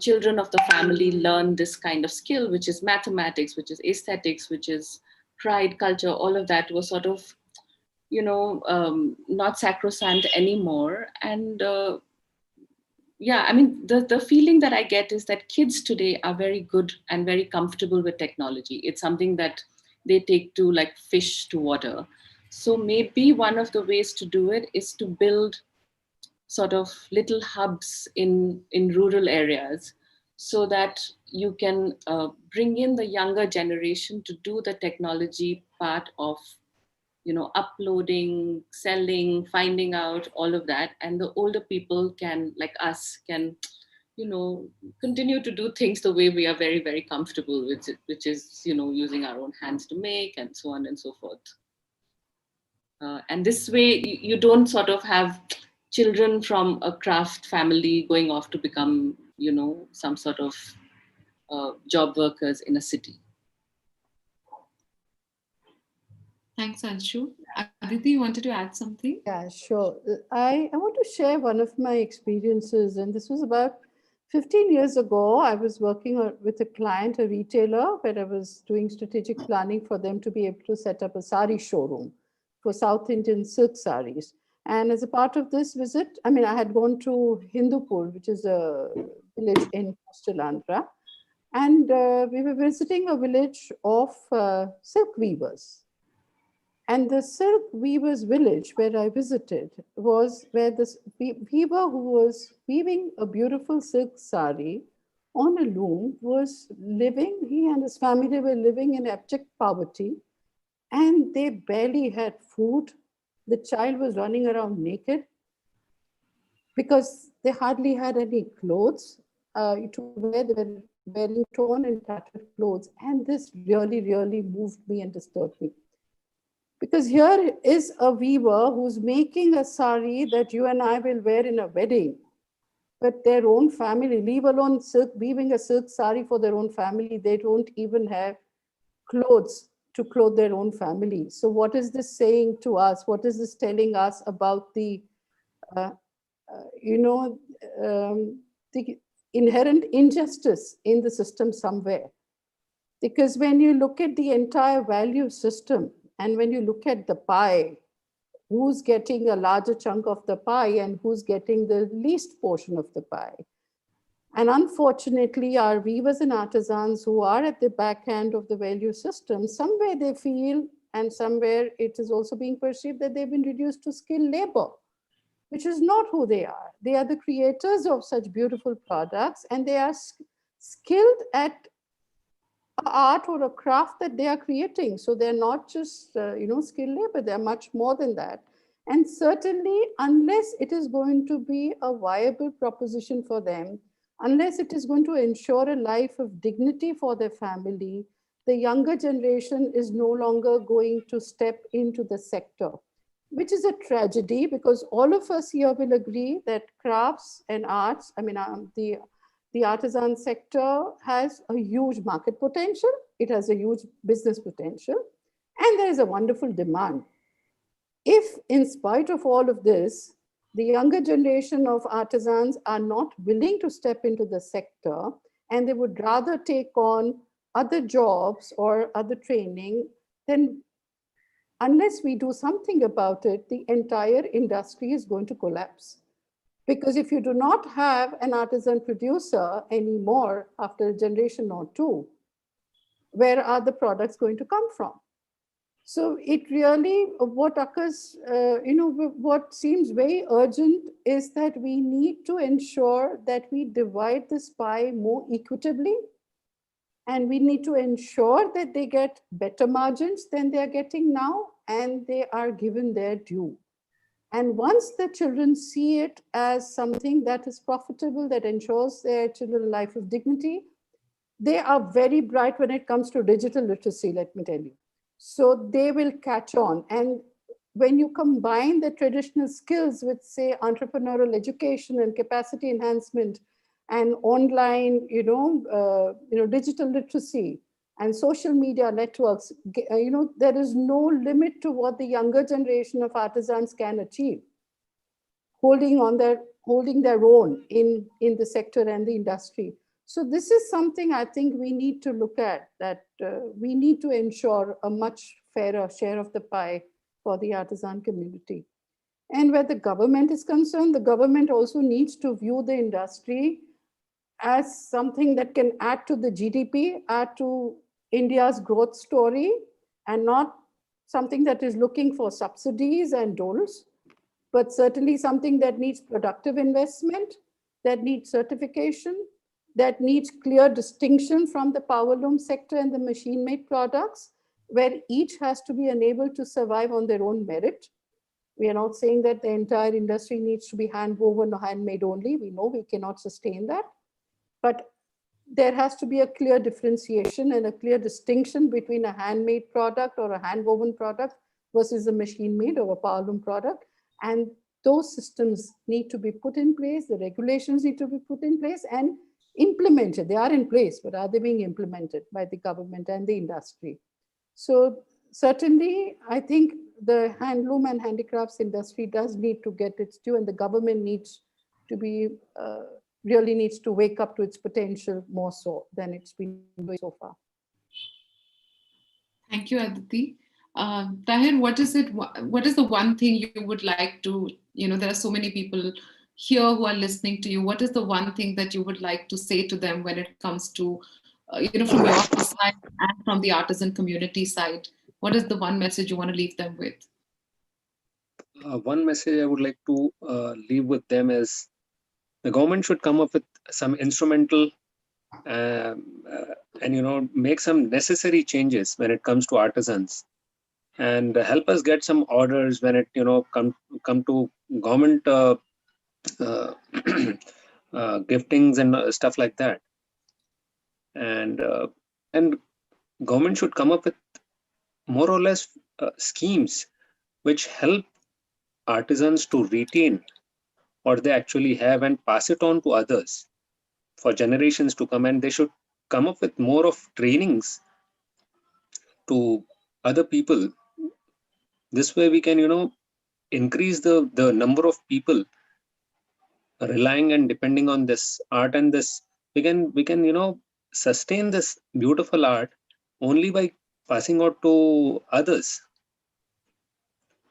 E: children of the family learn this kind of skill, which is mathematics, which is aesthetics, which is pride, culture, all of that was sort of, not sacrosanct anymore. And the feeling that I get is that kids today are very good and very comfortable with technology. It's something that they take to like fish to water. So maybe one of the ways to do it is to build sort of little hubs in rural areas so that you can bring in the younger generation to do the technology part of, uploading, selling, finding out all of that. And the older people can, like us, can, continue to do things the way we are very, very comfortable with it, which is, using our own hands to make and so on and so forth. And this way, you don't sort of have children from a craft family going off to become, some sort of job workers in a city.
A: Thanks, Anshu. Aditi, you wanted to add something?
C: Yeah, sure. I want to share one of my experiences, and this was about 15 years ago. I was working with a client, a retailer, where I was doing strategic planning for them to be able to set up a sari showroom for South Indian silk saris. And as a part of this visit, I had gone to Hindupur, which is a village in coastal Andhra, and we were visiting a village of silk weavers. And the silk weavers village where I visited was where this weaver who was weaving a beautiful silk sari on a loom was living, he and his family were living in abject poverty, and they barely had food. The child was running around naked because they hardly had any clothes to wear. They were wearing torn and tattered clothes. And this really, really moved me and disturbed me. Because here is a weaver who's making a sari that you and I will wear in a wedding, but their own family, leave alone weaving a silk sari for their own family, they don't even have clothes to clothe their own family. So what is this saying to us? What is this telling us about the, the inherent injustice in the system somewhere? Because when you look at the entire value system, and when you look at the pie, who's getting a larger chunk of the pie and who's getting the least portion of the pie? And unfortunately, our weavers and artisans who are at the back end of the value system, somewhere they feel, and somewhere it is also being perceived that they've been reduced to skilled labor, which is not who they are. They are the creators of such beautiful products, and they are skilled at art or a craft that they are creating. So they're not just skilled labor, they're much more than that. And certainly, unless it is going to be a viable proposition for them, unless it is going to ensure a life of dignity for their family, the younger generation is no longer going to step into the sector, which is a tragedy, because all of us here will agree that crafts and arts, the artisan sector has a huge market potential. It has a huge business potential, and there is a wonderful demand. If, in spite of all of this, the younger generation of artisans are not willing to step into the sector, and they would rather take on other jobs or other training, then unless we do something about it, the entire industry is going to collapse. Because if you do not have an artisan producer anymore after a generation or two, where are the products going to come from? So it really, what occurs, what seems very urgent is that we need to ensure that we divide this pie more equitably. And we need to ensure that they get better margins than they are getting now, and they are given their due. And once the children see it as something that is profitable, that ensures their children a life of dignity, they are very bright when it comes to digital literacy, let me tell you. So they will catch on. And when you combine the traditional skills with, say, entrepreneurial education and capacity enhancement and online, digital literacy, and social media networks, there is no limit to what the younger generation of artisans can achieve, holding their own in the sector and the industry. So this is something I think we need to look at, that we need to ensure a much fairer share of the pie for the artisan community. And where the government is concerned, the government also needs to view the industry as something that can add to the GDP, add to India's growth story, and not something that is looking for subsidies and doles, but certainly something that needs productive investment, that needs certification, that needs clear distinction from the power loom sector and the machine-made products, where each has to be enabled to survive on their own merit. We are not saying that the entire industry needs to be hand-woven or handmade only. We know we cannot sustain that. But there has to be a clear differentiation and a clear distinction between a handmade product or a hand-woven product versus a machine-made or a powerloom product. And those systems need to be put in place, the regulations need to be put in place and implemented. They are in place, but are they being implemented by the government and the industry? So certainly, I think the handloom and handicrafts industry does need to get its due, and the government needs to be really needs to wake up to its potential more so than it's been doing so far.
A: Thank you, Aditi. Taher, what is it? What is the one thing you would like to, there are so many people here who are listening to you. What is the one thing that you would like to say to them when it comes to, from your side and from the artisan community side? What is the one message you want to leave them with?
D: One message I would like to leave with them is the government should come up with some instrumental and make some necessary changes when it comes to artisans, and help us get some orders when it come to government giftings and stuff like that. And government should come up with more or less schemes which help artisans to retain what they actually have and pass it on to others for generations to come. And they should come up with more of trainings to other people. This way we can increase the number of people relying and depending on this art, and this we can sustain this beautiful art only by passing out to others.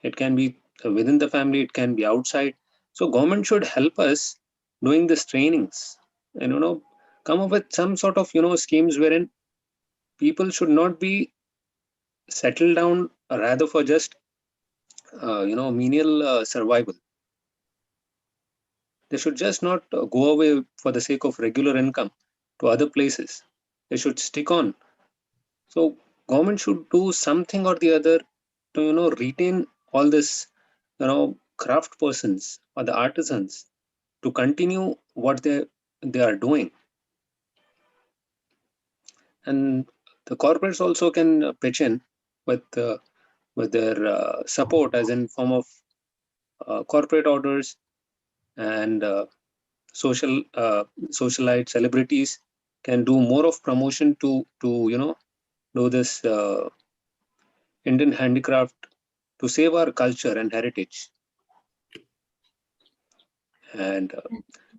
D: It can be within the family, it can be outside. So government should help us doing these trainings and come up with some sort of schemes wherein people should not be settled down rather for just menial survival. They should just not go away for the sake of regular income to other places. They should stick on. So government should do something or the other to retain all this craft persons or the artisans to continue what they are doing. And the corporates also can pitch in with their support, as in form of corporate orders and socialite celebrities can do more of promotion to do this Indian handicraft to save our culture and heritage. And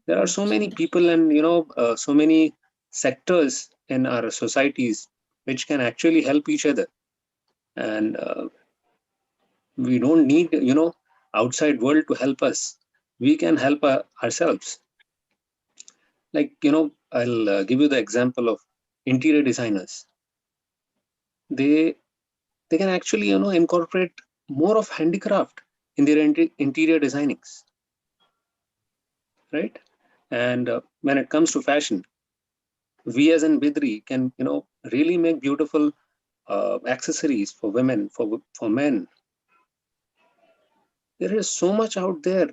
D: there are so many people and so many sectors in our societies which can actually help each other, and we don't need outside world to help us. We can help ourselves. Like I'll give you the example of interior designers. They can actually incorporate more of handicraft in their interior designings, right? And when it comes to fashion, we as in Bidri can really make beautiful accessories for women, for men. There is so much out there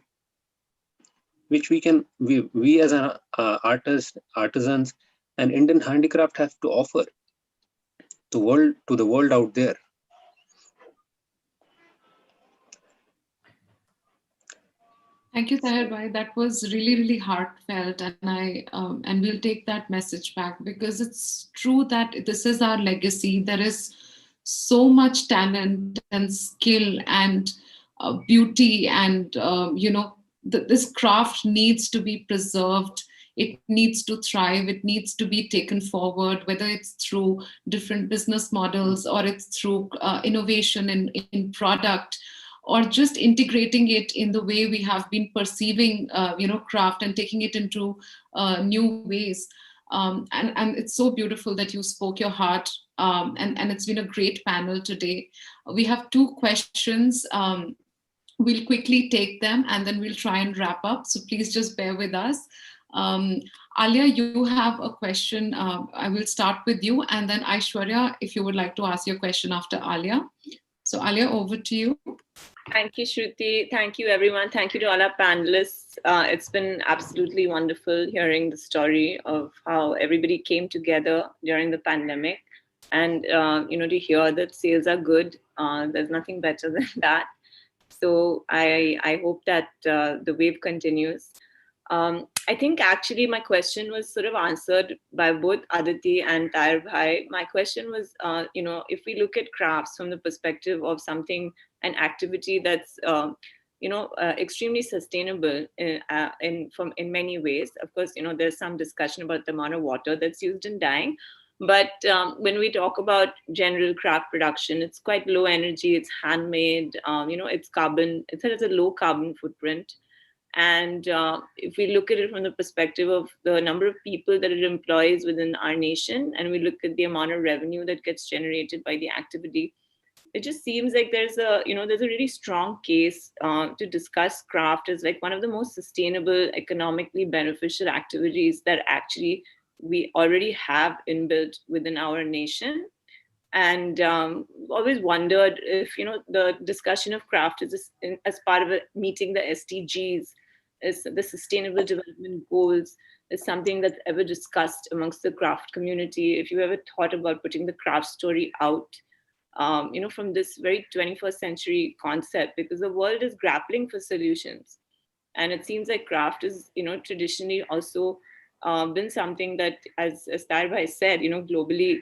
D: which we as an artisans and Indian handicraft have to offer to the world out there.
A: Thank you, Taher bhai. That was really, really heartfelt, and we'll take that message back, because it's true that this is our legacy. There is so much talent and skill and beauty, and this craft needs to be preserved. It needs to thrive. It needs to be taken forward, whether it's through different business models or it's through innovation in product, or just integrating it in the way we have been perceiving, craft, and taking it into new ways. And it's so beautiful that you spoke your heart, and it's been a great panel today. We have 2 questions. We'll quickly take them and then we'll try and wrap up. So please just bear with us. Alia, you have a question. I will start with you, and then Aishwarya, if you would like to ask your question after Alia. So Alia, over to you.
G: Thank you, Shruti. Thank you, everyone. Thank you to all our panelists. It's been absolutely wonderful hearing the story of how everybody came together during the pandemic. And, to hear that sales are good, there's nothing better than that. So I hope that the wave continues. I think actually my question was sort of answered by both Aditi and Taher Bhai. My question was, if we look at crafts from the perspective of something, an activity that's, extremely sustainable in many ways. Of course, there's some discussion about the amount of water that's used in dyeing. But when we talk about general craft production, it's quite low energy, it's handmade, it's carbon, it has a low carbon footprint. And if we look at it from the perspective of the number of people that it employs within our nation, and we look at the amount of revenue that gets generated by the activity, it just seems like there's a really strong case to discuss craft as like one of the most sustainable, economically beneficial activities that actually we already have inbuilt within our nation. And always wondered if the discussion of craft is as part of meeting the SDGs, is the Sustainable Development Goals, is something that's ever discussed amongst the craft community. If you ever thought about putting the craft story out, from this very 21st century concept, because the world is grappling for solutions, and it seems like craft is traditionally also been something that, as Taher Bhai said, globally,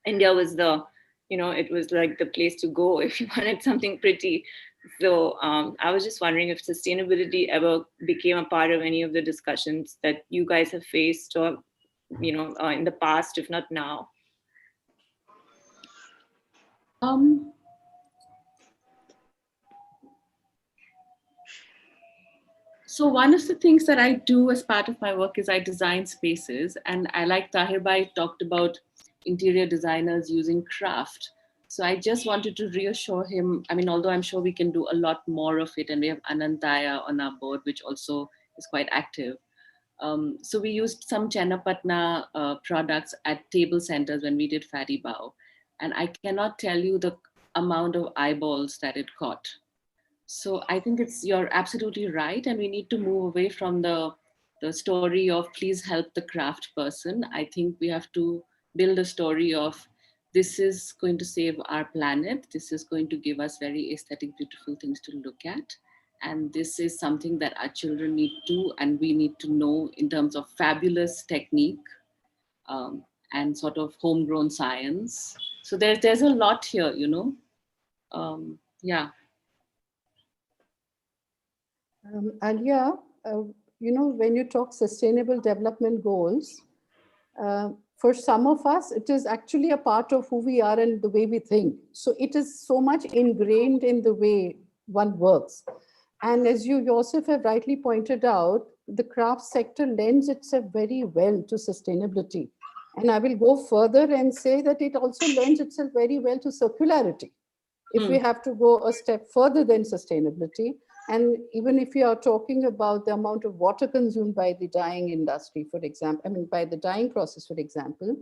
G: India was it was like the place to go if you wanted something pretty. So I was just wondering if sustainability ever became a part of any of the discussions that you guys have faced, or, in the past, if not now.
E: So one of the things that I do as part of my work is I design spaces, and I, like Taher Bhai talked about interior designers using craft. So I just wanted to reassure him. I mean, although I'm sure we can do a lot more of it, and we have Anantaya on our board, which also is quite active. So we used some Chennapatna products at table centers when we did Fatty Bao. And I cannot tell you the amount of eyeballs that it caught. So I think you're absolutely right. And we need to move away from the story of please help the craft person. I think we have to build a story of this is going to save our planet. This is going to give us very aesthetic, beautiful things to look at. And this is something that our children need to, and we need to know in terms of fabulous technique and sort of homegrown science. So there's a lot here, yeah.
C: Alia, when you talk sustainable development goals, for some of us, it is actually a part of who we are and the way we think. So it is so much ingrained in the way one works. And as you yourself have rightly pointed out, the craft sector lends itself very well to sustainability. And I will go further and say that it also lends itself very well to circularity. If we have to go a step further than sustainability, and even if you are talking about the amount of water consumed by the dyeing industry, for example, by the dyeing process, for example,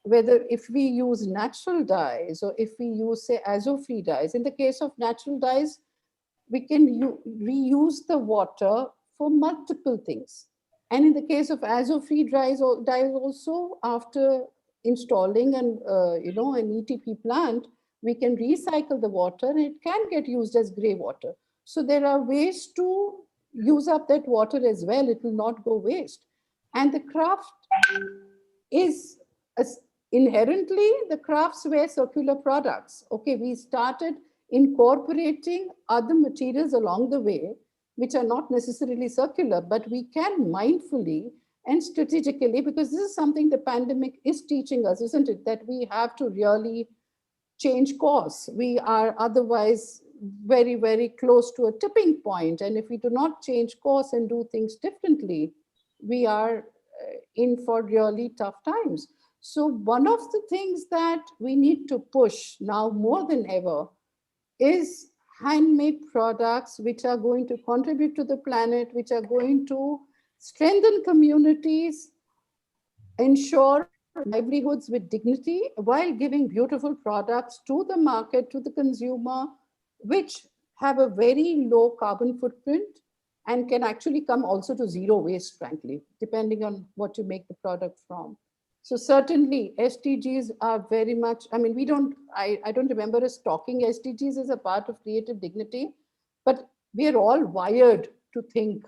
C: whether if we use natural dyes or if we use, say, azo-free dyes, in the case of natural dyes, we can reuse the water for multiple things. And in the case of azo-free dyes also, after installing an ETP plant, we can recycle the water and it can get used as grey water. So there are ways to use up that water as well. It will not go waste. And the craft is inherently, the crafts were circular products. Okay, we started incorporating other materials along the way, which are not necessarily circular, but we can mindfully and strategically, because this is something the pandemic is teaching us, isn't it? That we have to really change course. We are otherwise very, very close to a tipping point. And if we do not change course and do things differently, we are in for really tough times. So one of the things that we need to push now more than ever is handmade products which are going to contribute to the planet, which are going to strengthen communities, ensure livelihoods with dignity, while giving beautiful products to the market, to the consumer, which have a very low carbon footprint and can actually come also to zero waste, frankly, depending on what you make the product from. So certainly SDGs are very much, I mean, I don't remember us talking SDGs as a part of creative dignity, but we are all wired to think,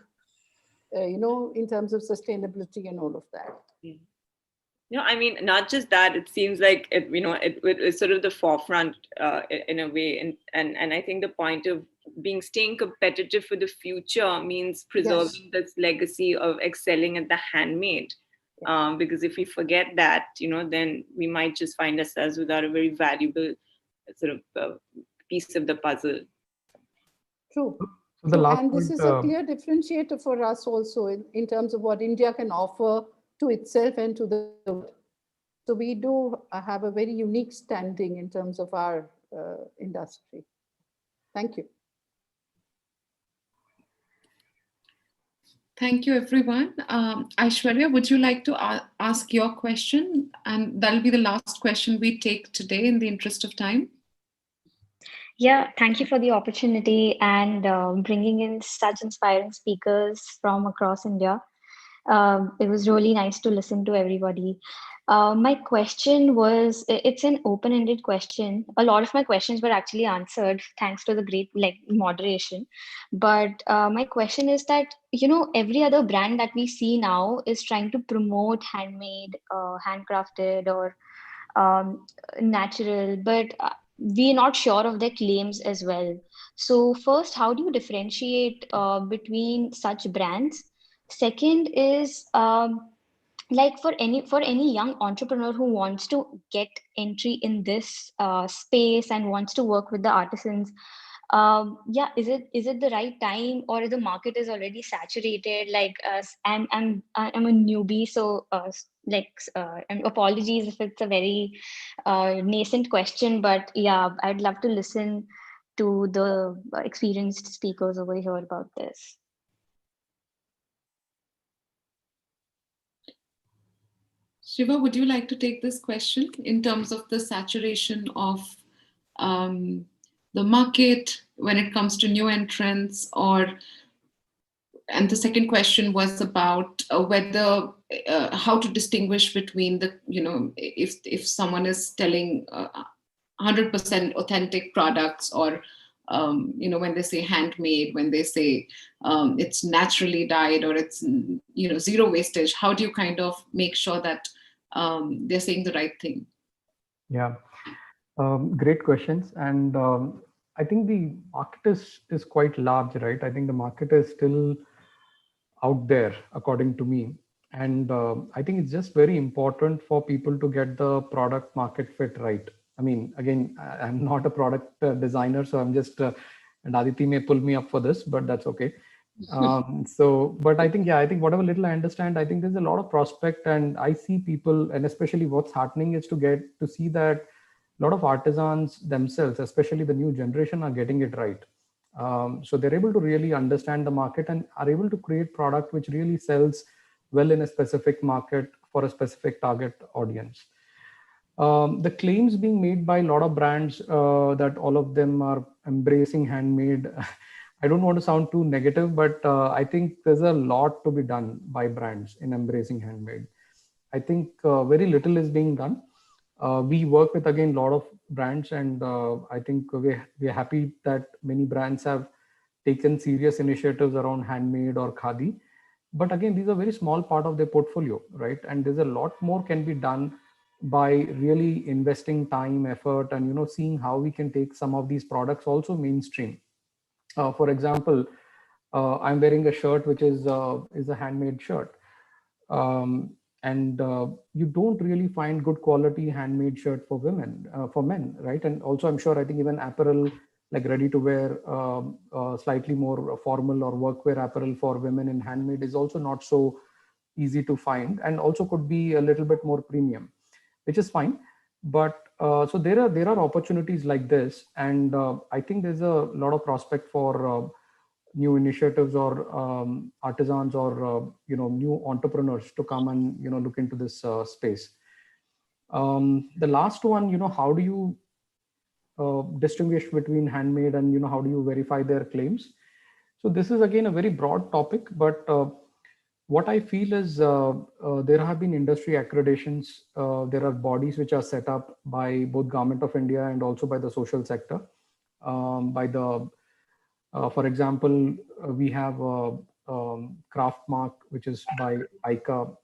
C: in terms of sustainability and all of that.
G: Yeah. I mean, not just that, it seems like it's sort of the forefront in a way. And I think the point of staying competitive for the future means preserving this legacy of excelling at the handmade. Because if we forget that, then we might just find ourselves without a very valuable sort of piece of the puzzle.
C: True.
F: So the last
C: and this
F: point,
C: is a clear differentiator for us also in terms of what India can offer to itself and to the world. So we do have a very unique standing in terms of our industry. Thank you.
A: Thank you, everyone. Aishwarya, would you like to ask your question? And that'll be the last question we take today in the interest of time.
H: Yeah, thank you for the opportunity and bringing in such inspiring speakers from across India. It was really nice to listen to everybody. My question was, it's an open-ended question. A lot of my questions were actually answered thanks to the great moderation. But my question is that, every other brand that we see now is trying to promote handmade, handcrafted or natural, but we're not sure of their claims as well. So first, how do you differentiate between such brands? Second is for any young entrepreneur who wants to get entry in this space and wants to work with the artisans, is it the right time, or the market is already saturated? I'm a newbie, so and apologies if it's a very nascent question, but yeah, I'd love to listen to the experienced speakers over here about this.
A: Shiva, would you like to take this question in terms of the saturation of the market when it comes to new entrants, and the second question was about whether how to distinguish between the, if someone is telling 100% authentic products, or when they say handmade, when they say it's naturally dyed, or it's zero wastage, how do you kind of make sure that they're saying the right thing?
F: Yeah, great questions. And I think the market is quite large, right? I think the market is still out there, according to me. And I think it's just very important for people to get the product market fit right. I mean, again, I'm not a product designer, so I'm just, and Aditi may pull me up for this, but that's okay. But I think whatever little I understand, I think there's a lot of prospect, and I see people, and especially what's happening is to see that a lot of artisans themselves, especially the new generation, are getting it right. So they're able to really understand the market and are able to create product which really sells well in a specific market for a specific target audience. The claims being made by a lot of brands that all of them are embracing handmade, I don't want to sound too negative, but I think there's a lot to be done by brands in embracing handmade. I think very little is being done. We work with, again, a lot of brands, and I think we're happy that many brands have taken serious initiatives around handmade or khadi. But again, these are very small part of their portfolio, right? And there's a lot more can be done by really investing time, effort, and seeing how we can take some of these products also mainstream. For example, I'm wearing a shirt which is a handmade shirt. And you don't really find good quality handmade shirt for women, for men, right? And also, I'm sure, I think even apparel like ready to wear, slightly more formal or workwear apparel for women in handmade is also not so easy to find, and also could be a little bit more premium, which is fine. But so there are opportunities like this, and I think there's a lot of prospect for new initiatives or artisans or new entrepreneurs to come and look into this space. The last one, how do you distinguish between handmade and how do you verify their claims. So this is again a very broad topic, but what I feel is there have been industry accreditations. There are bodies which are set up by both Government of India and also by the social sector. For example, we have Craft Mark, which is by ICA,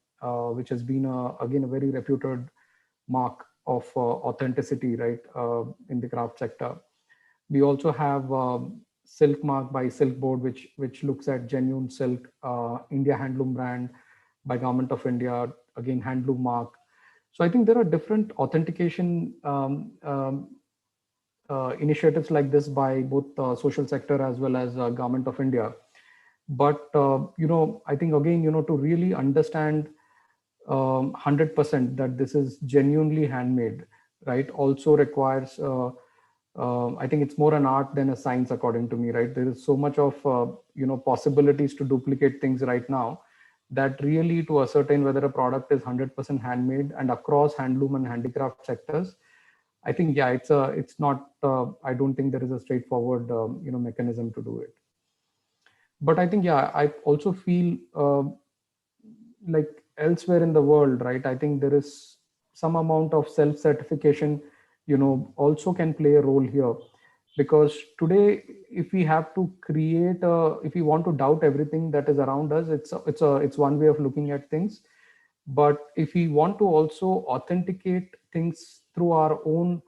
F: which has been again a very reputed mark of authenticity, right, in the craft sector. We also have Silk Mark by Silk Board, which looks at genuine silk. India Handloom Brand by Government of India, again Handloom Mark. So I think there are different authentication initiatives like this by both social sector as well as Government of India. But I think again to really understand 100% that this is genuinely handmade, right, also requires I think it's more an art than a science, according to me, right? There is so much of possibilities to duplicate things right now that really to ascertain whether a product is 100% handmade and across handloom and handicraft sectors, I think it's not I don't think there is a straightforward mechanism to do it. But I think I also feel like elsewhere in the world, right, I think there is some amount of self-certification also can play a role here, because today if we have to create if we want to doubt everything that is around us, it's one way of looking at things. But if we want to also authenticate things through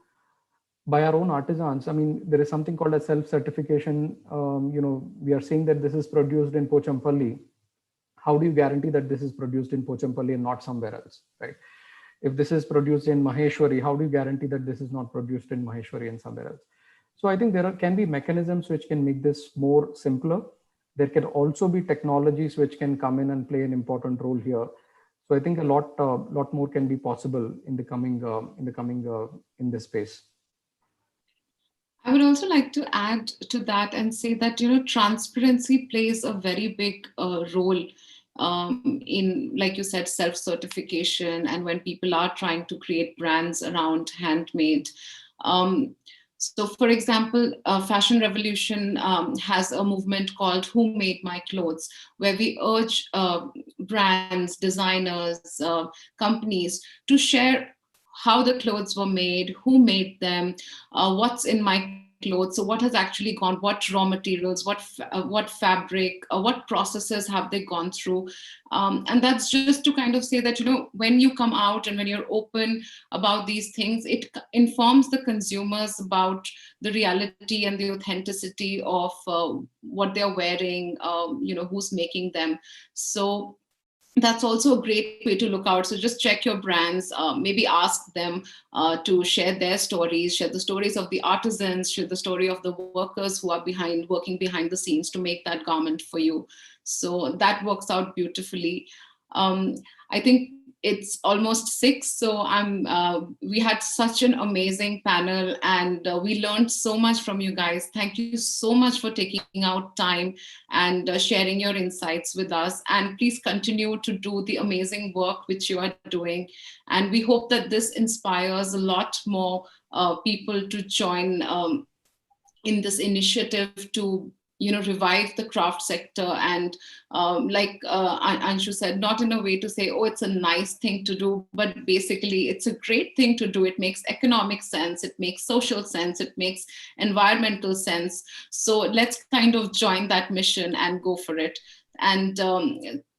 F: by our own artisans, I mean, there is something called a self-certification. We are saying that this is produced in Pochampalli. How do you guarantee that this is produced in Pochampalli and not somewhere else, right? If this is produced in Maheshwari, how do you guarantee that this is not produced in Maheshwari and somewhere else? So I think there can be mechanisms which can make this more simpler. There can also be technologies which can come in and play an important role here. So I think a lot more can be possible in in this space.
A: I would also like to add to that and say that transparency plays a very big role in, like you said, self-certification, and when people are trying to create brands around handmade. So for example, Fashion Revolution has a movement called Who Made My Clothes, where we urge brands, designers, companies to share how the clothes were made, who made them, what's in my clothes. So what has actually gone, what raw materials, what fabric, what processes have they gone through? And that's just to kind of say that, when you come out and when you're open about these things, it informs the consumers about the reality and the authenticity of what they're wearing, who's making them. So that's also a great way to look out. So just check your brands, maybe ask them to share their stories, share the stories of the artisans, share the story of the workers who are working behind the scenes to make that garment for you. So that works out beautifully. I think it's almost 6, so we had such an amazing panel, and we learned so much from you guys. Thank you so much for taking out time and sharing your insights with us, and please continue to do the amazing work which you are doing, and we hope that this inspires a lot more people to join in this initiative to revive the craft sector. And like Anshu said, not in a way to say, oh, it's a nice thing to do, but basically it's a great thing to do. It makes economic sense, it makes social sense, it makes environmental sense. So let's kind of join that mission and go for it. And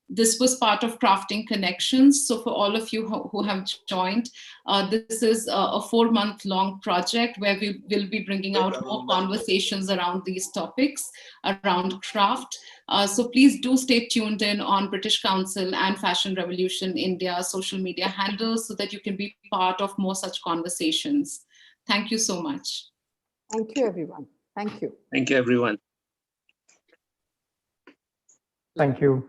A: this was part of Crafting Connections. So for all of you who have joined, this is a 4-month-long project where we will be bringing out more conversations around these topics, around craft. So please do stay tuned in on British Council and Fashion Revolution India social media handles so that you can be part of more such conversations. Thank you so much.
C: Thank you, everyone. Thank you.
D: Thank you, everyone.
F: Thank you.